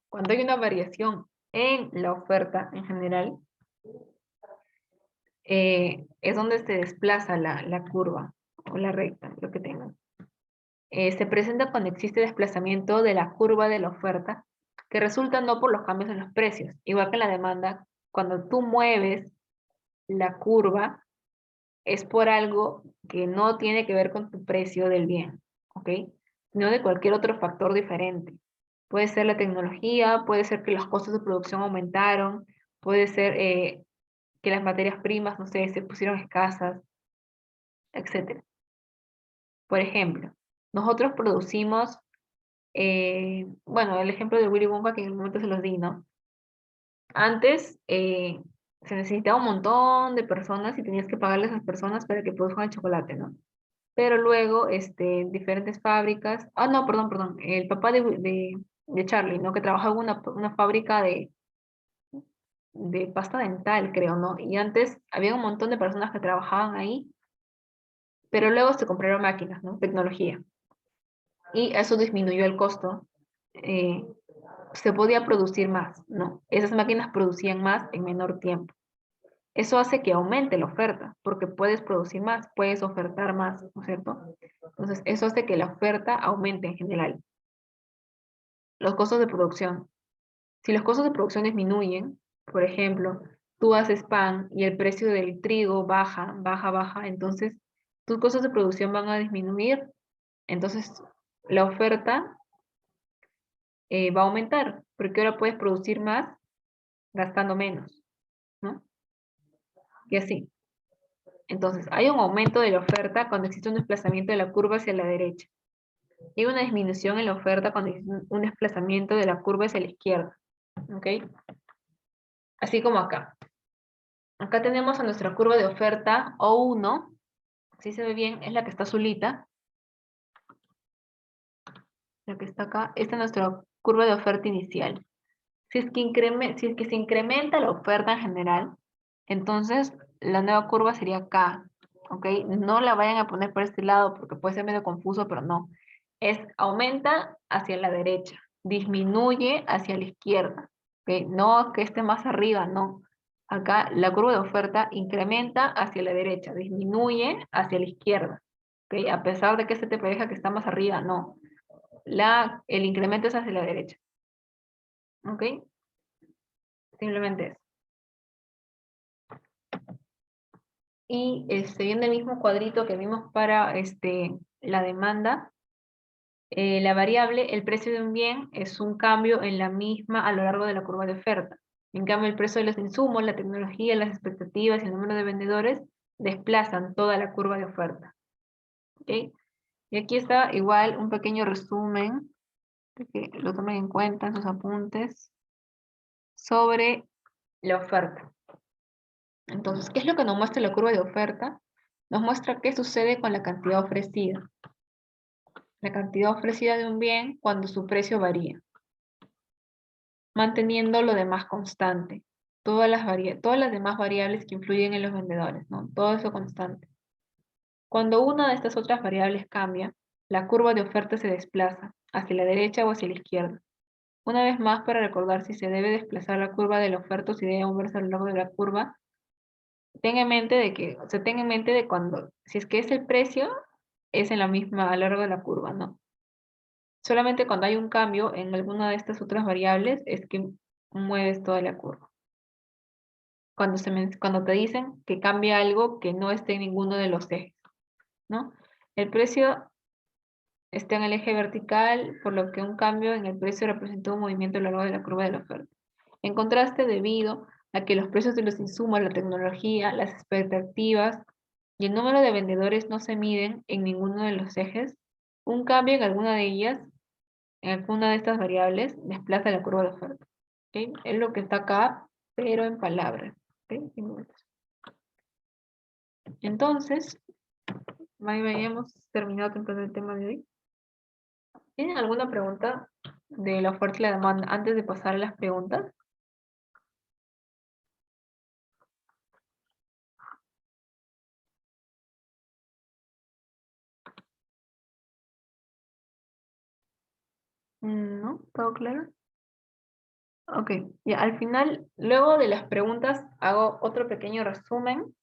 Cuando hay una variación en la oferta en general, es donde se desplaza la curva o la recta, lo que tengan. Se presenta cuando existe desplazamiento de la curva de la oferta, que resulta no por los cambios en los precios, igual que en la demanda, cuando tú mueves la curva, es por algo que no tiene que ver con tu precio del bien, ¿ok? Sino de cualquier otro factor diferente. Puede ser la tecnología, puede ser que los costos de producción aumentaron, puede ser que las materias primas, no sé, se pusieron escasas, etc. Por ejemplo, nosotros producimos, bueno, el ejemplo de Willy Wonka que en el momento se los di, ¿no? Antes se necesitaba un montón de personas y tenías que pagarle a esas personas para que produzcan el chocolate, ¿no? Pero luego, diferentes fábricas, no, perdón, el papá de Charlie, ¿no? Que trabajaba en una fábrica de pasta dental, creo, ¿no? Y antes había un montón de personas que trabajaban ahí, pero luego se compraron máquinas, ¿no? Tecnología. Y eso disminuyó el costo. eh, Se podía producir más, ¿no? Esas máquinas producían más en menor tiempo. Eso hace que aumente la oferta, porque puedes producir más, puedes ofertar más, ¿no es cierto? Entonces, eso hace que la oferta aumente en general. Los costos de producción. Si los costos de producción disminuyen, por ejemplo, tú haces pan y el precio del trigo baja, entonces tus costos de producción van a disminuir, entonces la oferta va a aumentar, porque ahora puedes producir más gastando menos, ¿no? Y así. Entonces, hay un aumento de la oferta cuando existe un desplazamiento de la curva hacia la derecha. Y una disminución en la oferta cuando existe un desplazamiento de la curva hacia la izquierda. ¿Ok? Así como acá. Acá tenemos a nuestra curva de oferta O1. Si se ve bien, es la que está azulita. La que está acá. Esta es nuestra curva de oferta inicial. Si es que se incrementa la oferta en general, entonces la nueva curva sería acá. ¿Ok? No la vayan a poner por este lado porque puede ser medio confuso, pero no. Es aumenta hacia la derecha, disminuye hacia la izquierda. ¿Ok? No que esté más arriba, no. Acá la curva de oferta incrementa hacia la derecha, disminuye hacia la izquierda. ¿Ok? A pesar de que te parezca que está más arriba, no. El incremento es hacia la derecha. ¿Ok? Simplemente eso. Y viendo el mismo cuadrito que vimos para la demanda, la variable, el precio de un bien, es un cambio en la misma a lo largo de la curva de oferta. En cambio, el precio de los insumos, la tecnología, las expectativas y el número de vendedores desplazan toda la curva de oferta. ¿Ok? Y aquí está igual un pequeño resumen, que lo tomen en cuenta en sus apuntes. sobre la oferta. Entonces, ¿qué es lo que nos muestra la curva de oferta? Nos muestra qué sucede con la cantidad ofrecida. La cantidad ofrecida de un bien cuando su precio varía, manteniendo lo demás constante. Todas las demás variables que influyen en los vendedores, ¿no? Todo eso constante. Cuando una de estas otras variables cambia, la curva de oferta se desplaza hacia la derecha o hacia la izquierda. Una vez más, para recordar si se debe desplazar la curva de la oferta o si debe moverse a lo largo de la curva, tenga en mente tenga en mente de cuando, si es que es el precio, es en la misma, a lo largo de la curva, ¿no? Solamente cuando hay un cambio en alguna de estas otras variables es que mueves toda la curva. Cuando te dicen que cambia algo que no esté en ninguno de los ejes, ¿no? El precio está en el eje vertical, por lo que un cambio en el precio representa un movimiento a lo largo de la curva de la oferta. En contraste, debido a que los precios de los insumos, la tecnología, las expectativas y el número de vendedores no se miden en ninguno de los ejes, un cambio en alguna de ellas, en alguna de estas variables, desplaza la curva de oferta. ¿Ok? Es lo que está acá, pero en palabras. ¿Ok? Entonces, hayamos terminado con el tema de hoy. ¿Tienen alguna pregunta de la oferta y la demanda antes de pasar a las preguntas? ¿No? ¿Todo claro? Ok, ya al final, luego de las preguntas, hago otro pequeño resumen,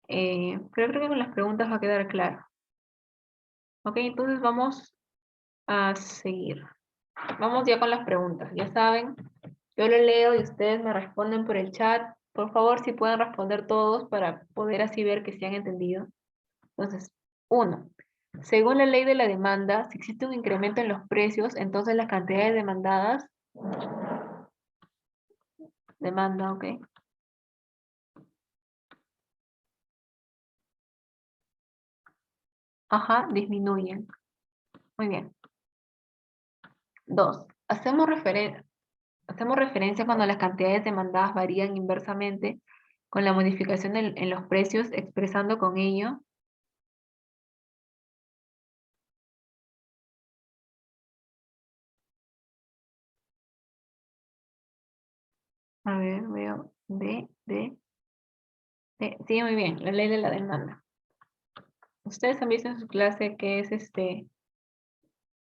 pero creo que con las preguntas va a quedar claro. Ok, entonces vamos a seguir. Vamos ya con las preguntas. Ya saben, yo lo leo y ustedes me responden por el chat. Por favor, si pueden responder todos para poder así ver que se han entendido. Entonces, 1. Según la ley de la demanda, si existe un incremento en los precios, entonces las cantidades demandadas, demanda, ok, ajá, disminuyen. Muy bien. 2. Hacemos referencia cuando las cantidades demandadas varían inversamente con la modificación en los precios, expresando con ello. A ver, veo sí, muy bien, la ley de la demanda. Ustedes han visto en su clase que es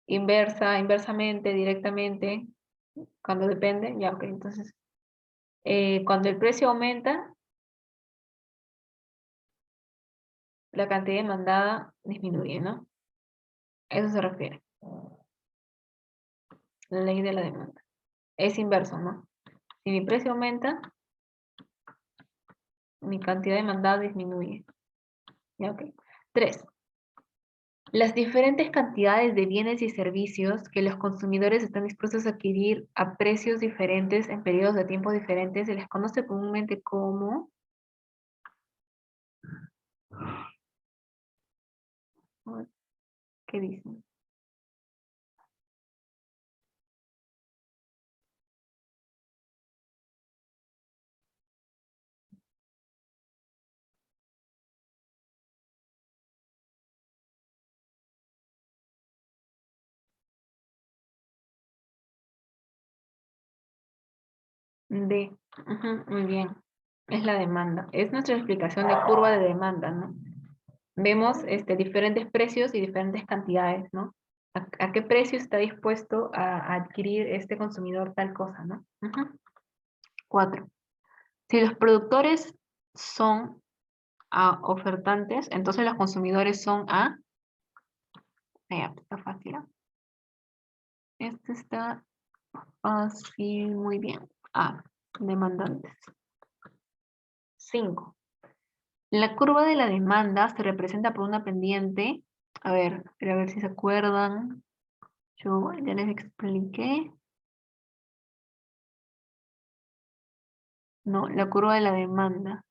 inversamente, directamente, cuando depende, ya, ok, entonces, cuando el precio aumenta, la cantidad demandada disminuye, ¿no? Eso se refiere, la ley de la demanda. Es inverso, ¿no? Si mi precio aumenta, mi cantidad demandada disminuye. Ya, ok. 3. Las diferentes cantidades de bienes y servicios que los consumidores están dispuestos a adquirir a precios diferentes en periodos de tiempo diferentes se les conoce comúnmente como... ¿Qué dicen? Ujú, muy bien. Es la demanda. Es nuestra explicación de curva de demanda, ¿no? Vemos diferentes precios y diferentes cantidades, ¿no? ¿A qué precio está dispuesto a adquirir este consumidor tal cosa, ¿no? Ujú. 4. Si los productores son ofertantes, entonces los consumidores son ya, está fácil, ¿no? Este está fácil, muy bien. Demandantes. 5. La curva de la demanda se representa por una pendiente. A ver si se acuerdan. Yo ya les expliqué. No, la curva de la demanda.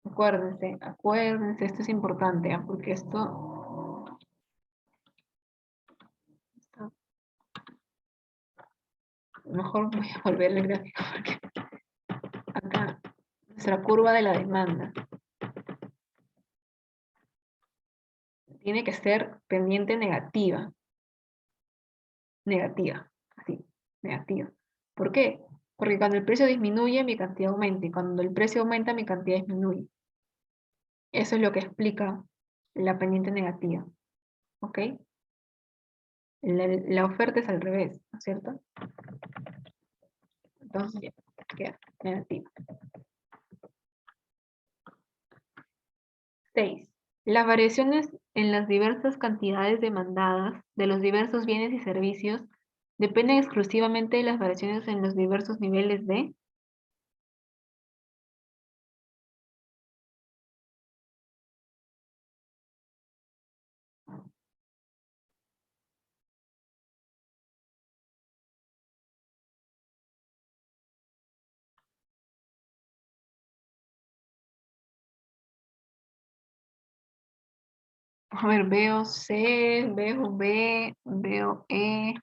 Acuérdense, esto es importante, porque esto Mejor voy a volver el gráfico porque acá nuestra curva de la demanda tiene que ser pendiente negativa. Negativa, así, negativa. ¿Por qué? Porque cuando el precio disminuye, mi cantidad aumenta. Y cuando el precio aumenta, mi cantidad disminuye. Eso es lo que explica la pendiente negativa. ¿Ok? La oferta es al revés, ¿no es cierto? Entonces, ya, queda negativa. 6. Las variaciones en las diversas cantidades demandadas de los diversos bienes y servicios dependen exclusivamente de las variaciones en los diversos niveles de... A ver, veo C, veo B, veo E.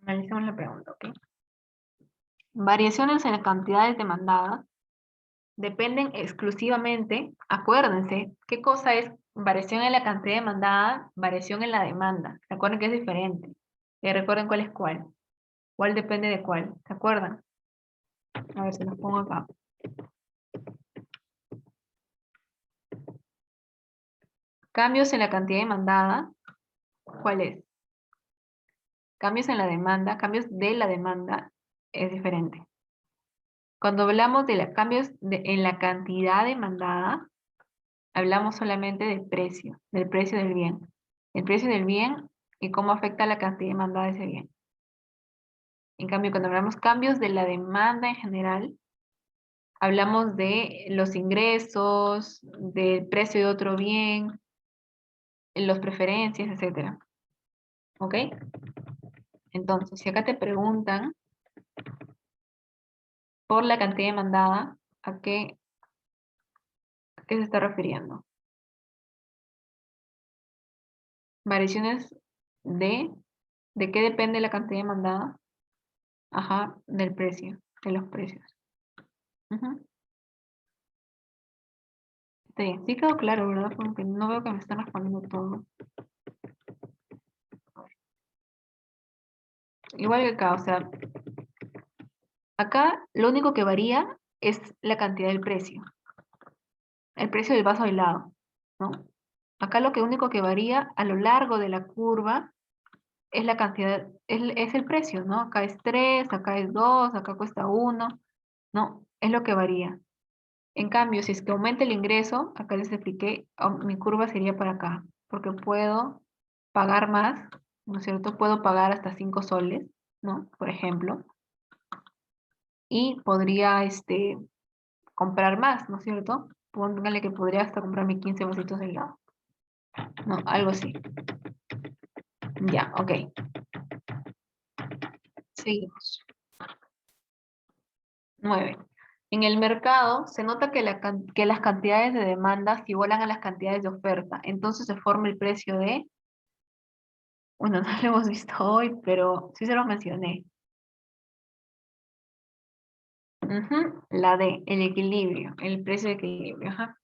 Analicemos la pregunta, ¿ok? Variaciones en las cantidades demandadas dependen exclusivamente, acuérdense, ¿qué cosa es variación en la cantidad demandada? Variación en la demanda. ¿Se acuerdan que es diferente? Y recuerden cuál es cuál. ¿Cuál depende de cuál? ¿Se acuerdan? A ver, se los pongo acá. Cambios en la cantidad demandada, ¿cuál es? Cambios en la demanda, cambios de la demanda es diferente. Cuando hablamos de cambios en la cantidad demandada, hablamos solamente del precio del bien. El precio del bien y cómo afecta la cantidad demandada de ese bien. En cambio, cuando hablamos cambios de la demanda en general, hablamos de los ingresos, del precio de otro bien, las preferencias, etcétera. ¿Ok? Entonces, si acá te preguntan por la cantidad demandada, ¿a qué se está refiriendo? Variaciones de, ¿de qué depende la cantidad demandada? Ajá, del precio, de los precios. Ujú. Está bien, sí quedó claro, ¿verdad? Porque no veo que me están respondiendo todo. Igual que acá, o sea, acá lo único que varía es la cantidad del precio, el precio del vaso de helado, ¿no? Acá lo único que varía a lo largo de la curva es la cantidad, es el precio, ¿no? Acá es 3, acá es 2, acá cuesta 1, ¿no? Es lo que varía. En cambio, si es que aumenta el ingreso, acá les expliqué, mi curva sería para acá, porque puedo pagar más, ¿no es cierto? Puedo pagar hasta 5 soles, ¿no? Por ejemplo, y podría, comprar más, ¿no es cierto? Póngale que podría hasta comprarme 15 vasitos de helado, ¿no? Algo así. Ya, ok. Seguimos. 9. En el mercado se nota que, que las cantidades de demanda se igualan a las cantidades de oferta. Entonces se forma el precio de, bueno, no lo hemos visto hoy, pero sí se los mencioné. Ujú, la D, el equilibrio, el precio de equilibrio. Ajá.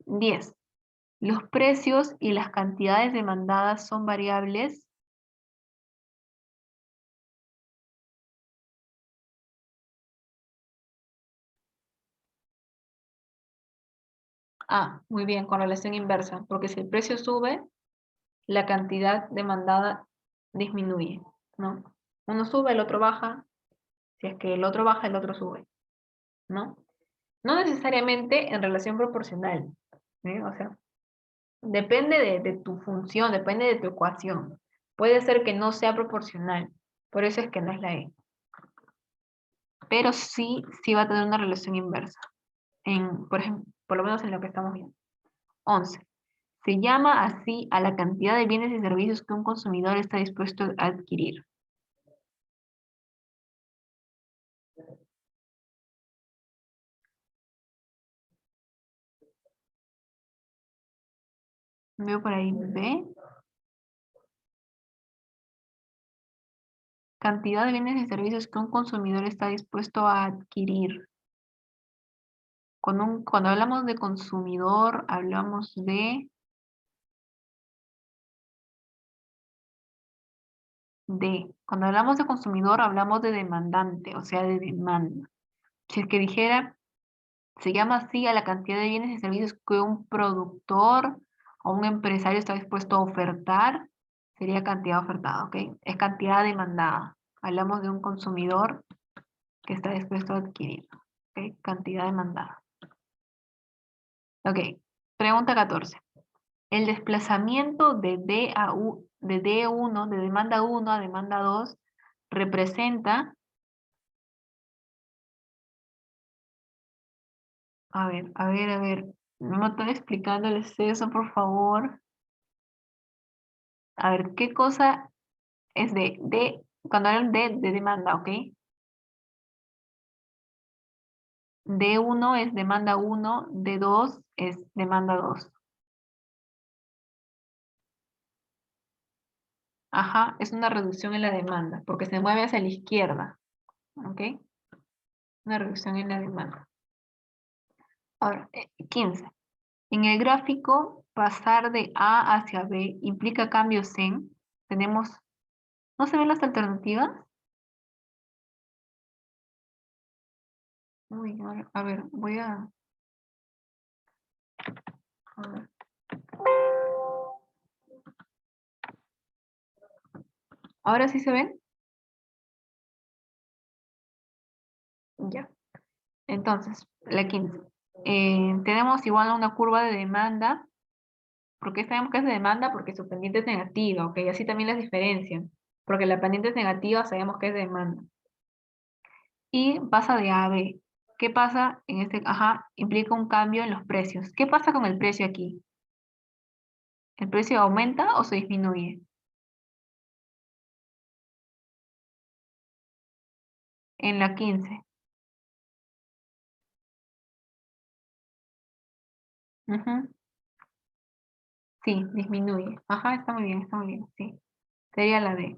10. Los precios y las cantidades demandadas son variables. Ah, muy bien, con relación inversa, porque si el precio sube, la cantidad demandada disminuye, ¿no? Uno sube, el otro baja. Si es que el otro baja, el otro sube, ¿no? No necesariamente en relación proporcional, ¿eh? O sea, depende de tu función, depende de tu ecuación. Puede ser que no sea proporcional, por eso es que no es la E. Pero sí va a tener una relación inversa, por ejemplo, por lo menos en lo que estamos viendo. 11. Se llama así a la cantidad de bienes y servicios que un consumidor está dispuesto a adquirir. Veo por ahí B. Cantidad de bienes y servicios que un consumidor está dispuesto a adquirir. Cuando hablamos de consumidor, hablamos cuando hablamos de consumidor, hablamos de demandante, o sea, de demanda. Si es que dijera, se llama así a la cantidad de bienes y servicios que un productor o un empresario está dispuesto a ofertar, sería cantidad ofertada, ¿ok? Es cantidad demandada. Hablamos de un consumidor que está dispuesto a adquirir, ¿ok? Cantidad demandada. Ok, pregunta 14. El desplazamiento de de D1, de demanda 1 a demanda 2, representa, a ver, no me estoy explicándoles eso, por favor. A ver, ¿qué cosa es cuando hablan de demanda, ok? D1 es demanda 1, D2 es demanda 2. Ajá, es una reducción en la demanda, porque se mueve hacia la izquierda, ok? Una reducción en la demanda. Ahora, 15. En el gráfico, pasar de A hacia B implica cambios en, tenemos, ¿no se ven las alternativas? Uy, a ver, a ver. ¿Ahora sí se ven? Ya. Entonces, la 15. Tenemos igual una curva de demanda. ¿Por qué sabemos que es de demanda? Porque su pendiente es negativa, ¿ok? Así también las diferencian. Porque la pendiente es negativa, sabemos que es de demanda. Y pasa de A a B. ¿Qué pasa en este? Ajá, implica un cambio en los precios. ¿Qué pasa con el precio aquí? ¿El precio aumenta o se disminuye? En la 15. Ujú. Sí, disminuye. Ajá, está muy bien, sí. Sería la D.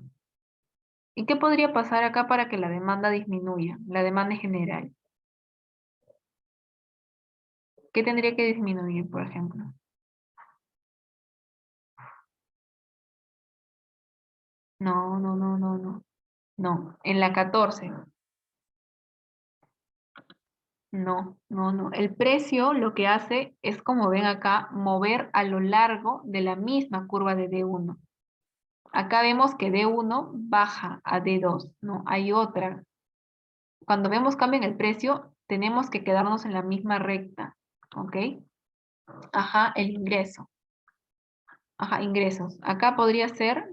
¿Y qué podría pasar acá para que la demanda disminuya? La demanda en general. ¿Qué tendría que disminuir, por ejemplo? No, no, no, no, no. No, en la 14. No, no, no. El precio lo que hace es, como ven acá, mover a lo largo de la misma curva de D1. Acá vemos que D1 baja a D2, ¿no? Hay otra. Cuando vemos cambio en el precio, tenemos que quedarnos en la misma recta, ¿ok? Ajá, el ingreso. Ajá, ingresos. Acá podría ser,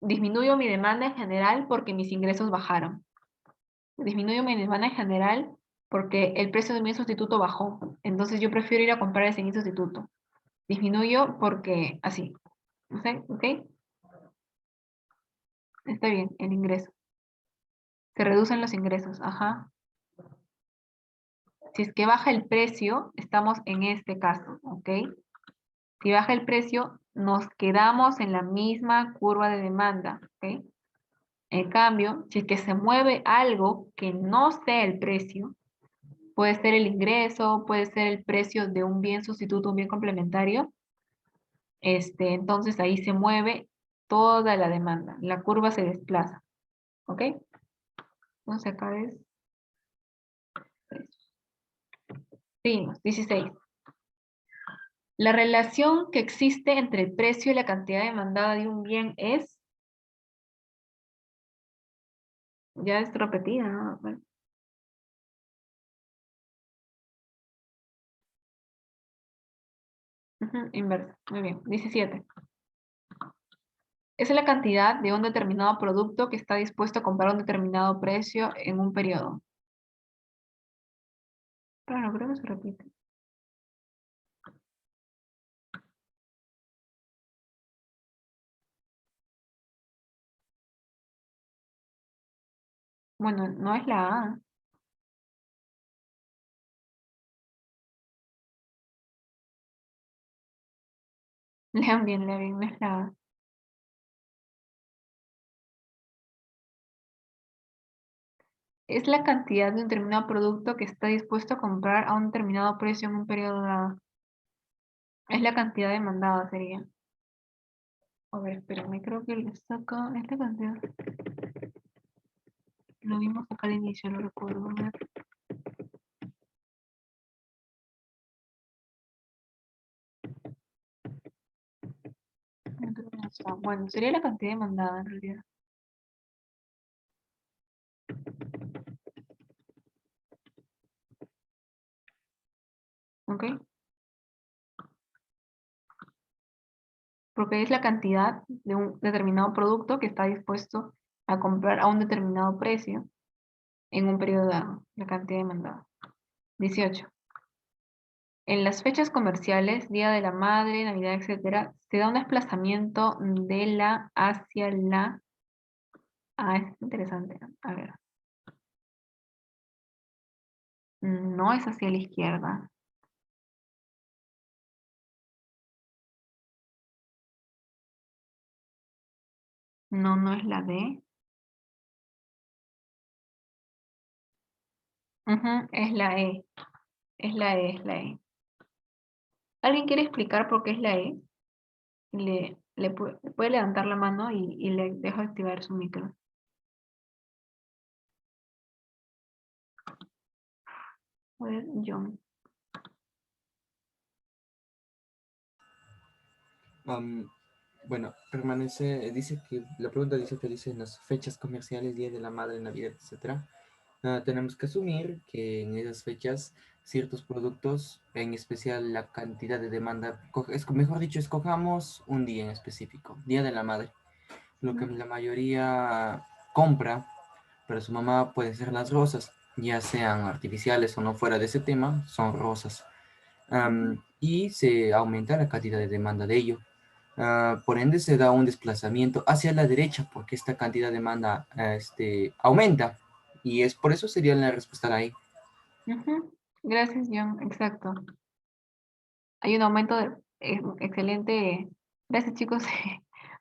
disminuyo mi demanda en general porque mis ingresos bajaron. Disminuyo mi demanda en general porque el precio de mi sustituto bajó. Entonces yo prefiero ir a comprar ese mi sustituto. Disminuyo porque así. ¿Ok? ¿Ok? Está bien, el ingreso. Se reducen los ingresos. Ajá. Si es que baja el precio, estamos en este caso. ¿Ok? Si baja el precio, nos quedamos en la misma curva de demanda. ¿Ok? En cambio, si es que se mueve algo que no sea el precio, puede ser el ingreso, puede ser el precio de un bien sustituto, un bien complementario, entonces ahí se mueve toda la demanda, la curva se desplaza, ¿ok? Entonces acá es, seguimos, 16. La relación que existe entre el precio y la cantidad demandada de un bien es, ya es repetida, ¿no? Bueno, inversa, muy bien, 17. Es la cantidad de un determinado producto que está dispuesto a comprar un determinado precio en un periodo. Claro, creo que se repite. Bueno, no es la A. Lean bien, no es la A. Es la cantidad de un determinado producto que está dispuesto a comprar a un determinado precio en un periodo dado. Es la cantidad demandada, sería. A ver, espérame, creo que le saca esta cantidad. Lo vimos acá al inicio, lo recuerdo. A ver. No está. Bueno, sería la cantidad demandada en realidad. ¿Ok? Porque es la cantidad de un determinado producto que está dispuesto a comprar a un determinado precio en un periodo dado, la cantidad demandada. 18. En las fechas comerciales, Día de la Madre, Navidad, etcétera, se da un desplazamiento de la hacia la... Ah, es interesante. A ver. No es hacia la izquierda. No, no es la D. Ujú, es la E. Es la E, es la E. ¿Alguien quiere explicar por qué es la E? Puede levantar la mano y le dejo activar su micro. A ver, John. Am, bueno, permanece, dice que, la pregunta dice que dice en las fechas comerciales, Día de la Madre, Navidad, etcétera. Tenemos que asumir que en esas fechas ciertos productos, en especial la cantidad de demanda, mejor dicho, escojamos un día en específico, Día de la Madre. Lo que la mayoría compra para su mamá pueden ser las rosas, ya sean artificiales o no fuera de ese tema, son rosas. Ujú, Y se aumenta la cantidad de demanda de ello. Por ende, se da un desplazamiento hacia la derecha porque esta cantidad de demanda aumenta. Y es por eso sería la respuesta ahí. ujú. Gracias, John. Exacto. Hay un aumento de... excelente. Gracias, chicos.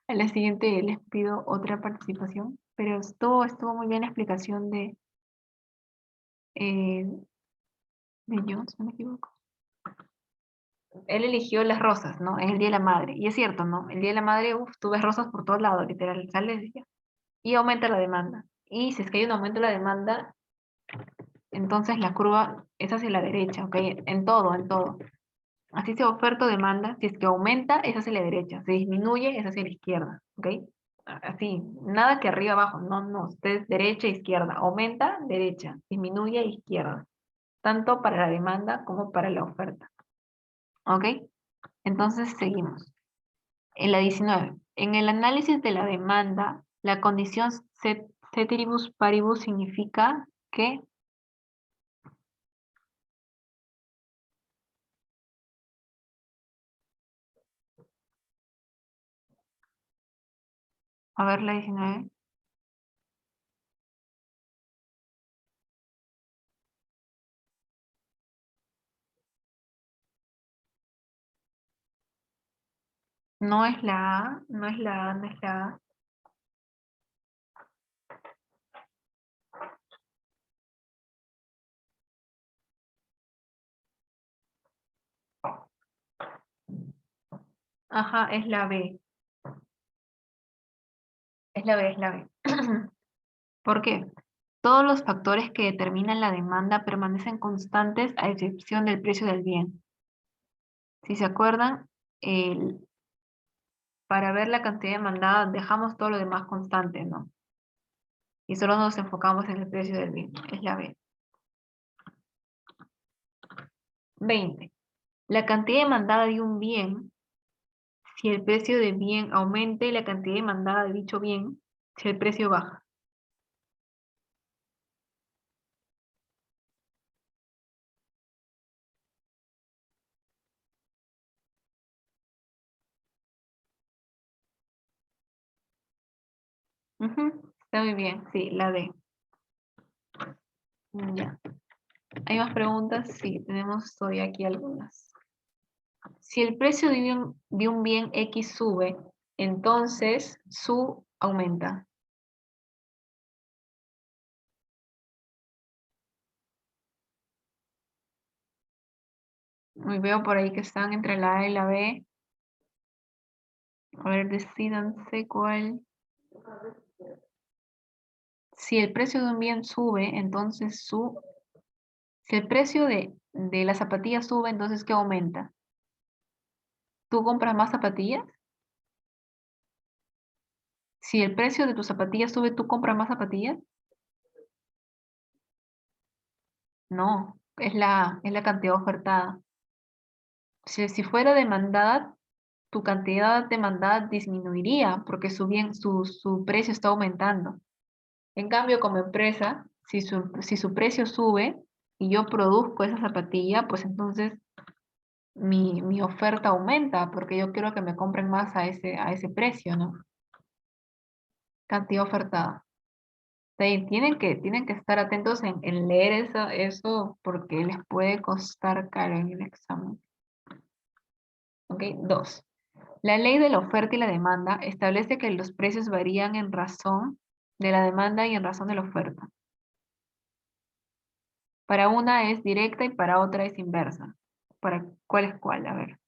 A la siguiente les pido otra participación. Pero estuvo muy bien la explicación eh, de John, si no me equivoco. Él eligió las rosas, ¿no? En el Día de la Madre. Y es cierto, ¿no? El Día de la Madre, uff, tú ves rosas por todos lados, literal. Sales y aumenta la demanda. Y si es que hay un aumento de la demanda, entonces la curva es hacia la derecha, ¿ok? En todo, en todo. Así se oferta o demanda, si es que aumenta, es hacia la derecha. Si disminuye, es hacia la izquierda, ¿ok? Así, nada que arriba abajo, no, no. Ustedes derecha, izquierda. Aumenta, derecha. Disminuye, izquierda. Tanto para la demanda como para la oferta, ¿ok? Entonces seguimos. En la 19. En el análisis de la demanda, la condición ceteribus paribus significa que, a ver, la 19, no es la A, no es la A, no es la A. Ajá, es la B, es la B, es la B. ¿Por qué? Todos los factores que determinan la demanda permanecen constantes a excepción del precio del bien. Si se acuerdan, el- para ver la cantidad demandada dejamos todo lo demás constante, ¿no? Y solo nos enfocamos en el precio del bien, es la B. 20. La cantidad demandada de un bien, si el precio de bien aumenta y la cantidad demandada de dicho bien, si el precio baja. Ujú, está muy bien, sí, la D. Ya. ¿Hay más preguntas? Sí, tenemos todavía aquí algunas. Si el precio de un bien X sube, entonces su aumenta. Y veo por ahí que están entre la A y la B. A ver, decídanse cuál. Si el precio de un bien sube, entonces si el precio de la zapatilla sube, entonces ¿qué aumenta? ¿Tú compras más zapatillas? Si el precio de tus zapatillas sube, ¿tú compras más zapatillas? No, es la cantidad ofertada. Si fuera demandada, tu cantidad demandada disminuiría porque su precio está aumentando. En cambio, como empresa, si su precio sube y yo produzco esa zapatilla, pues entonces mi oferta aumenta porque yo quiero que me compren más a ese precio, ¿no? Cantidad ofertada. Tienen que estar atentos en leer eso porque les puede costar caro en el examen. ¿Ok? 2. La ley de la oferta y la demanda establece que los precios varían en razón de la demanda y en razón de la oferta. Para una es directa y para otra es inversa. ¿Para cuál es cuál? A ver.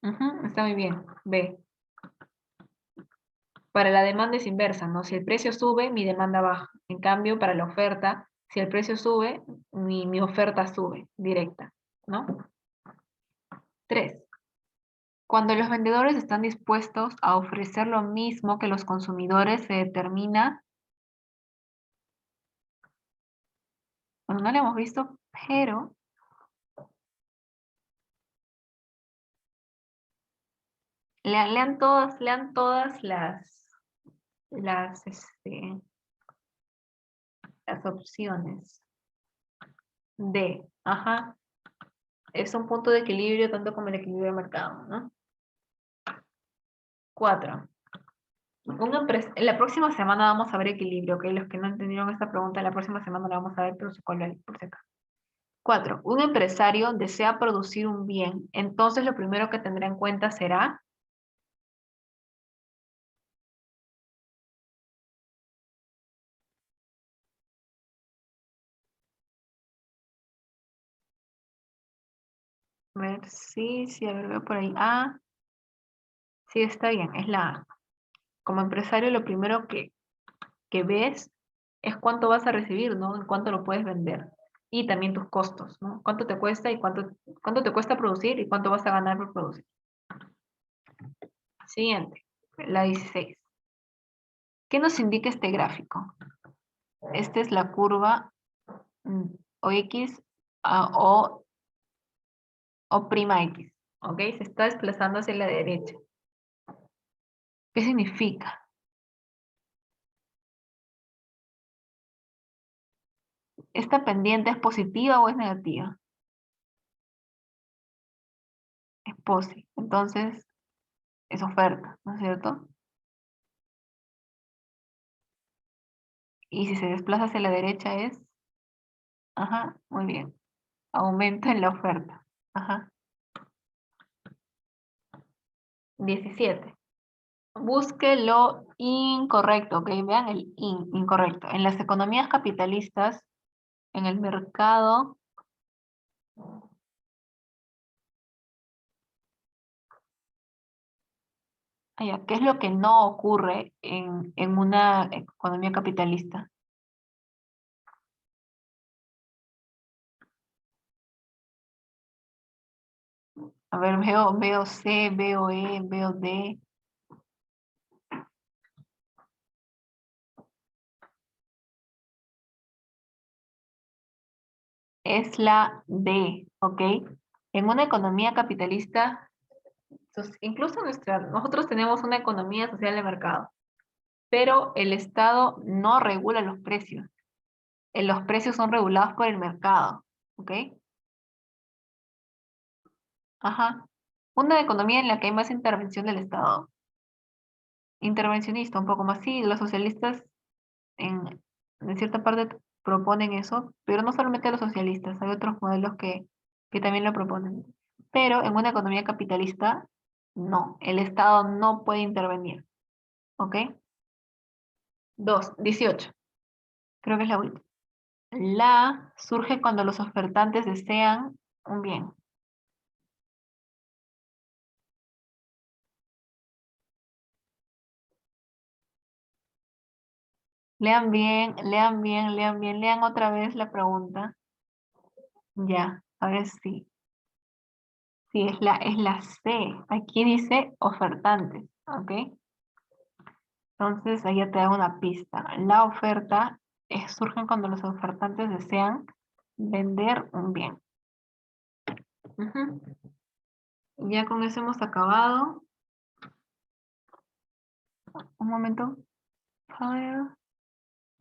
Ujú, está muy bien. B. Para la demanda es inversa, ¿no? Si el precio sube, mi demanda baja. En cambio, para la oferta, si el precio sube, mi oferta sube, directa, ¿no? 3. Cuando los vendedores están dispuestos a ofrecer lo mismo que los consumidores, se determina, bueno, no lo hemos visto, pero lean todas las, las opciones. D, ajá, es un punto de equilibrio tanto como el equilibrio de mercado, ¿no? 4. La próxima semana vamos a ver equilibrio, ¿ok? Los que no entendieron esta pregunta, la próxima semana la vamos a ver, pero se cuál por si acaso. 4. Un empresario desea producir un bien, entonces lo primero que tendrá en cuenta será, a ver, sí, a ver, veo por ahí. Ah, sí, está bien, es la A. Como empresario, lo primero que ves es cuánto vas a recibir, ¿no? En cuánto lo puedes vender. Y también tus costos, ¿no? Cuánto te cuesta y cuánto te cuesta producir y cuánto vas a ganar por producir. Siguiente, la 16. ¿Qué nos indica este gráfico? Esta es la curva mm, o X o prima X, ¿ok? Se está desplazando hacia la derecha. ¿Qué significa? ¿Esta pendiente es positiva o es negativa? Es posi. Entonces, es oferta, ¿no es cierto? Y si se desplaza hacia la derecha es, ajá, muy bien. Aumento en la oferta. Ajá. 17. Busque lo incorrecto, ¿ok? Vean el incorrecto. En las economías capitalistas, en el mercado, ¿qué es lo que no ocurre en una economía capitalista? A ver, veo C, veo E, veo D. Es la D, ¿ok? En una economía capitalista, incluso nosotros tenemos una economía social de mercado, pero el Estado no regula los precios. Los precios son regulados por el mercado, ¿ok? Ajá. Una economía en la que hay más intervención del Estado. Intervencionista, un poco más. Sí, los socialistas en cierta parte proponen eso, pero no solamente los socialistas, hay otros modelos que también lo proponen. Pero en una economía capitalista, no, el Estado no puede intervenir, ¿ok? 18. Creo que es la última. La surge cuando los ofertantes desean un bien. Lean bien, lean bien, lean bien. Lean otra vez la pregunta. Ya, a ver si. Sí, es la C. Aquí dice ofertantes, ¿ok? Entonces, ahí ya te da una pista. La oferta surge cuando los ofertantes desean vender un bien. Ujú. Ya con eso hemos acabado. Un momento. Fire.